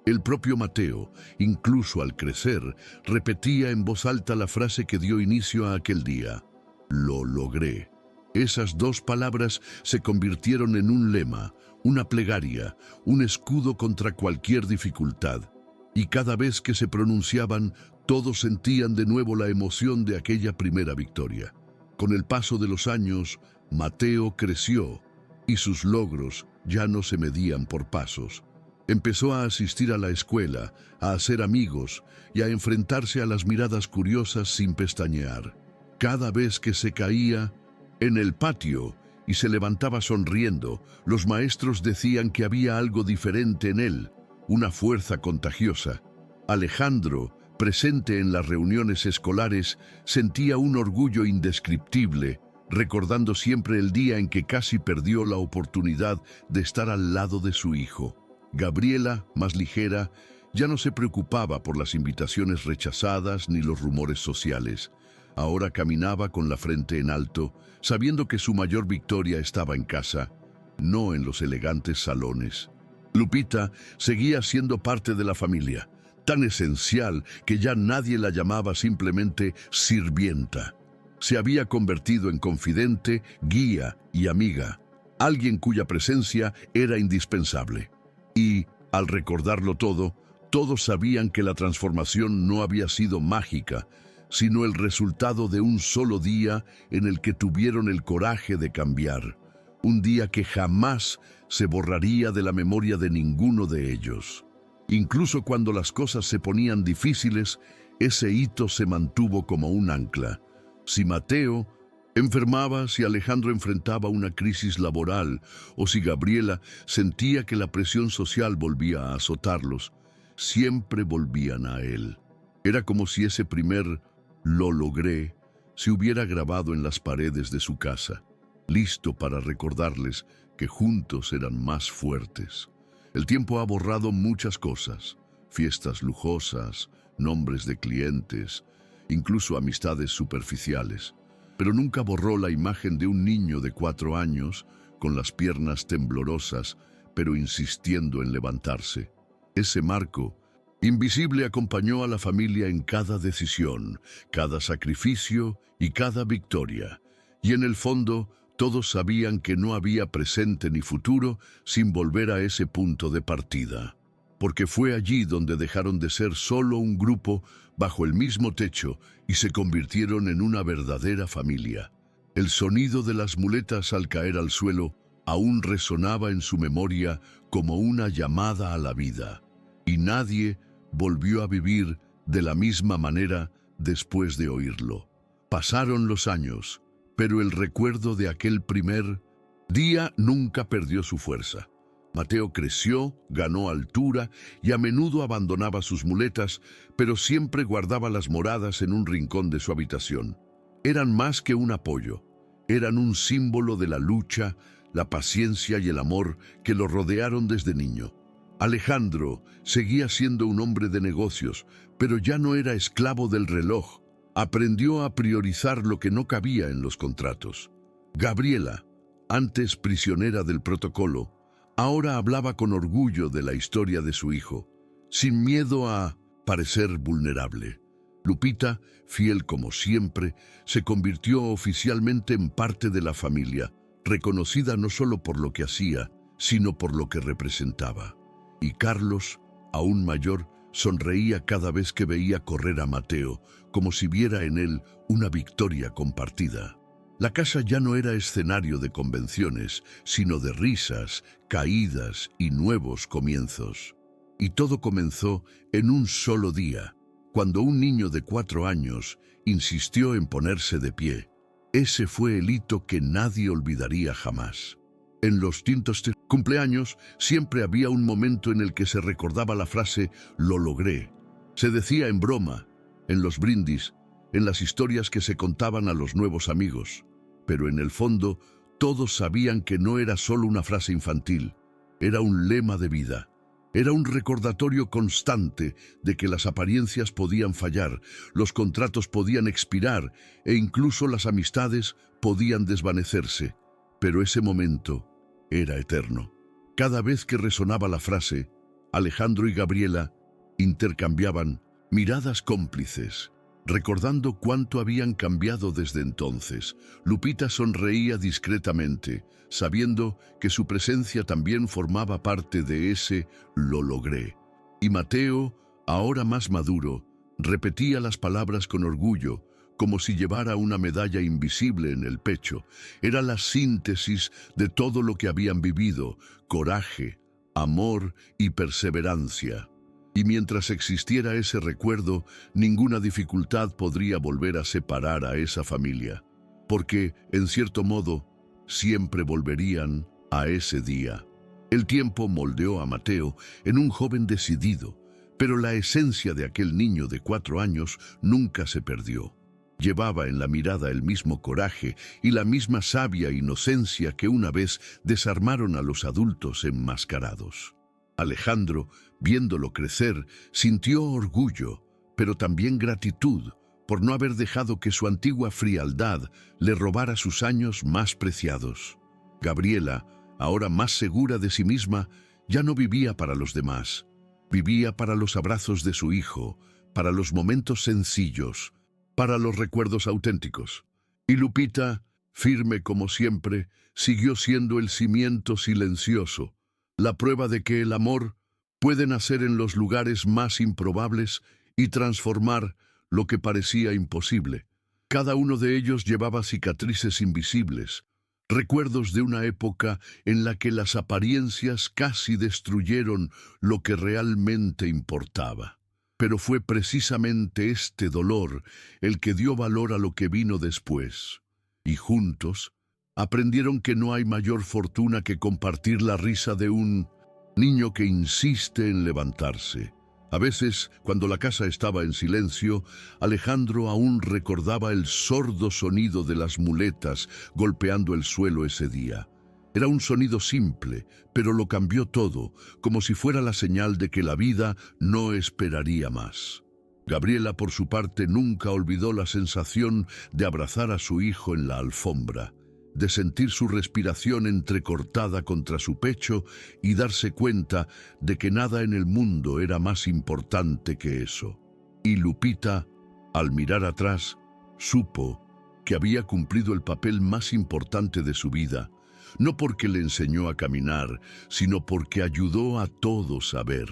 el propio Mateo, incluso al crecer, repetía en voz alta la frase que dio inicio a aquel día: «Lo logré». Esas dos palabras se convirtieron en un lema, una plegaria, un escudo contra cualquier dificultad. Y cada vez que se pronunciaban, todos sentían de nuevo la emoción de aquella primera victoria. Con el paso de los años, Mateo creció y sus logros ya no se medían por pasos. Empezó a asistir a la escuela, a hacer amigos y a enfrentarse a las miradas curiosas sin pestañear. Cada vez que se caía en el patio y se levantaba sonriendo, los maestros decían que había algo diferente en él, una fuerza contagiosa. Alejandro, presente en las reuniones escolares, sentía un orgullo indescriptible, recordando siempre el día en que casi perdió la oportunidad de estar al lado de su hijo. Gabriela, más ligera, ya no se preocupaba por las invitaciones rechazadas ni los rumores sociales. Ahora caminaba con la frente en alto, sabiendo que su mayor victoria estaba en casa, no en los elegantes salones. Lupita seguía siendo parte de la familia, tan esencial que ya nadie la llamaba simplemente sirvienta. Se había convertido en confidente, guía y amiga, alguien cuya presencia era indispensable. Y, al recordarlo todo, todos sabían que la transformación no había sido mágica, sino el resultado de un solo día en el que tuvieron el coraje de cambiar, un día que jamás se borraría de la memoria de ninguno de ellos. Incluso cuando las cosas se ponían difíciles, ese hito se mantuvo como un ancla. Si Mateo enfermaba, si Alejandro enfrentaba una crisis laboral o si Gabriela sentía que la presión social volvía a azotarlos, siempre volvían a él. Era como si ese primer «lo logré» se hubiera grabado en las paredes de su casa, listo para recordarles que juntos eran más fuertes. El tiempo ha borrado muchas cosas, fiestas lujosas, nombres de clientes, incluso amistades superficiales, pero nunca borró la imagen de un niño de 4 años, con las piernas temblorosas, pero insistiendo en levantarse. Ese marco invisible acompañó a la familia en cada decisión, cada sacrificio y cada victoria. Y en el fondo, todos sabían que no había presente ni futuro sin volver a ese punto de partida. Porque fue allí donde dejaron de ser solo un grupo bajo el mismo techo y se convirtieron en una verdadera familia. El sonido de las muletas al caer al suelo aún resonaba en su memoria como una llamada a la vida. Y nadie volvió a vivir de la misma manera después de oírlo. Pasaron los años, pero el recuerdo de aquel primer día nunca perdió su fuerza. Mateo creció, ganó altura y a menudo abandonaba sus muletas, pero siempre guardaba las moradas en un rincón de su habitación. Eran más que un apoyo, eran un símbolo de la lucha, la paciencia y el amor que lo rodearon desde niño. Alejandro seguía siendo un hombre de negocios, pero ya no era esclavo del reloj. Aprendió a priorizar lo que no cabía en los contratos. Gabriela, antes prisionera del protocolo, ahora hablaba con orgullo de la historia de su hijo, sin miedo a parecer vulnerable. Lupita, fiel como siempre, se convirtió oficialmente en parte de la familia, reconocida no solo por lo que hacía, sino por lo que representaba. Y Carlos, aún mayor, sonreía cada vez que veía correr a Mateo, como si viera en él una victoria compartida. La casa ya no era escenario de convenciones, sino de risas, caídas y nuevos comienzos. Y todo comenzó en un solo día, cuando un niño de 4 años insistió en ponerse de pie. Ese fue el hito que nadie olvidaría jamás. En los distintos cumpleaños siempre había un momento en el que se recordaba la frase «lo logré». Se decía en broma, en los brindis, en las historias que se contaban a los nuevos amigos. Pero en el fondo, todos sabían que no era solo una frase infantil, era un lema de vida. Era un recordatorio constante de que las apariencias podían fallar, los contratos podían expirar e incluso las amistades podían desvanecerse. Pero ese momento era eterno. Cada vez que resonaba la frase, Alejandro y Gabriela intercambiaban miradas cómplices, recordando cuánto habían cambiado desde entonces. Lupita sonreía discretamente, sabiendo que su presencia también formaba parte de ese «lo logré». Y Mateo, ahora más maduro, repetía las palabras con orgullo, como si llevara una medalla invisible en el pecho. Era la síntesis de todo lo que habían vivido: coraje, amor y perseverancia. Y mientras existiera ese recuerdo, ninguna dificultad podría volver a separar a esa familia, porque, en cierto modo, siempre volverían a ese día. El tiempo moldeó a Mateo en un joven decidido, pero la esencia de aquel niño de 4 años nunca se perdió. Llevaba en la mirada el mismo coraje y la misma sabia inocencia que una vez desarmaron a los adultos enmascarados. Alejandro, viéndolo crecer, sintió orgullo, pero también gratitud por no haber dejado que su antigua frialdad le robara sus años más preciados. Gabriela, ahora más segura de sí misma, ya no vivía para los demás. Vivía para los abrazos de su hijo, para los momentos sencillos, para los recuerdos auténticos. Y Lupita, firme como siempre, siguió siendo el cimiento silencioso, la prueba de que el amor puede nacer en los lugares más improbables y transformar lo que parecía imposible. Cada uno de ellos llevaba cicatrices invisibles, recuerdos de una época en la que las apariencias casi destruyeron lo que realmente importaba. Pero fue precisamente este dolor el que dio valor a lo que vino después. Y juntos aprendieron que no hay mayor fortuna que compartir la risa de un niño que insiste en levantarse. A veces, cuando la casa estaba en silencio, Alejandro aún recordaba el sordo sonido de las muletas golpeando el suelo ese día. Era un sonido simple, pero lo cambió todo, como si fuera la señal de que la vida no esperaría más. Gabriela, por su parte, nunca olvidó la sensación de abrazar a su hijo en la alfombra, de sentir su respiración entrecortada contra su pecho y darse cuenta de que nada en el mundo era más importante que eso. Y Lupita, al mirar atrás, supo que había cumplido el papel más importante de su vida, no porque le enseñó a caminar, sino porque ayudó a todos a ver.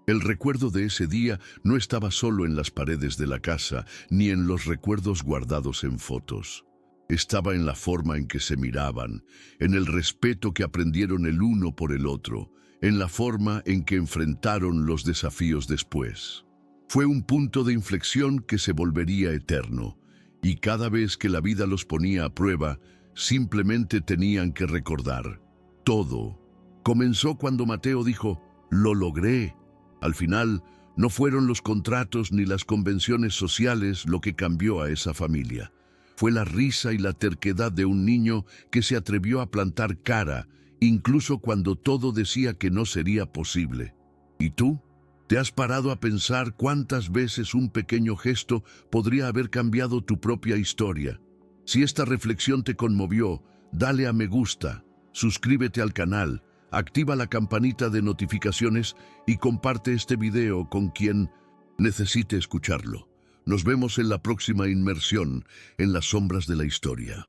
El recuerdo de ese día no estaba solo en las paredes de la casa, ni en los recuerdos guardados en fotos. Estaba en la forma en que se miraban, en el respeto que aprendieron el uno por el otro, en la forma en que enfrentaron los desafíos después. Fue un punto de inflexión que se volvería eterno, y cada vez que la vida los ponía a prueba, simplemente tenían que recordar. Todo comenzó cuando Mateo dijo, «Lo logré». Al final, no fueron los contratos ni las convenciones sociales lo que cambió a esa familia. Fue la risa y la terquedad de un niño que se atrevió a plantar cara, incluso cuando todo decía que no sería posible. ¿Y tú? ¿Te has parado a pensar cuántas veces un pequeño gesto podría haber cambiado tu propia historia? Si esta reflexión te conmovió, dale a me gusta, suscríbete al canal, activa la campanita de notificaciones y comparte este video con quien necesite escucharlo. Nos vemos en la próxima inmersión en las sombras de la historia.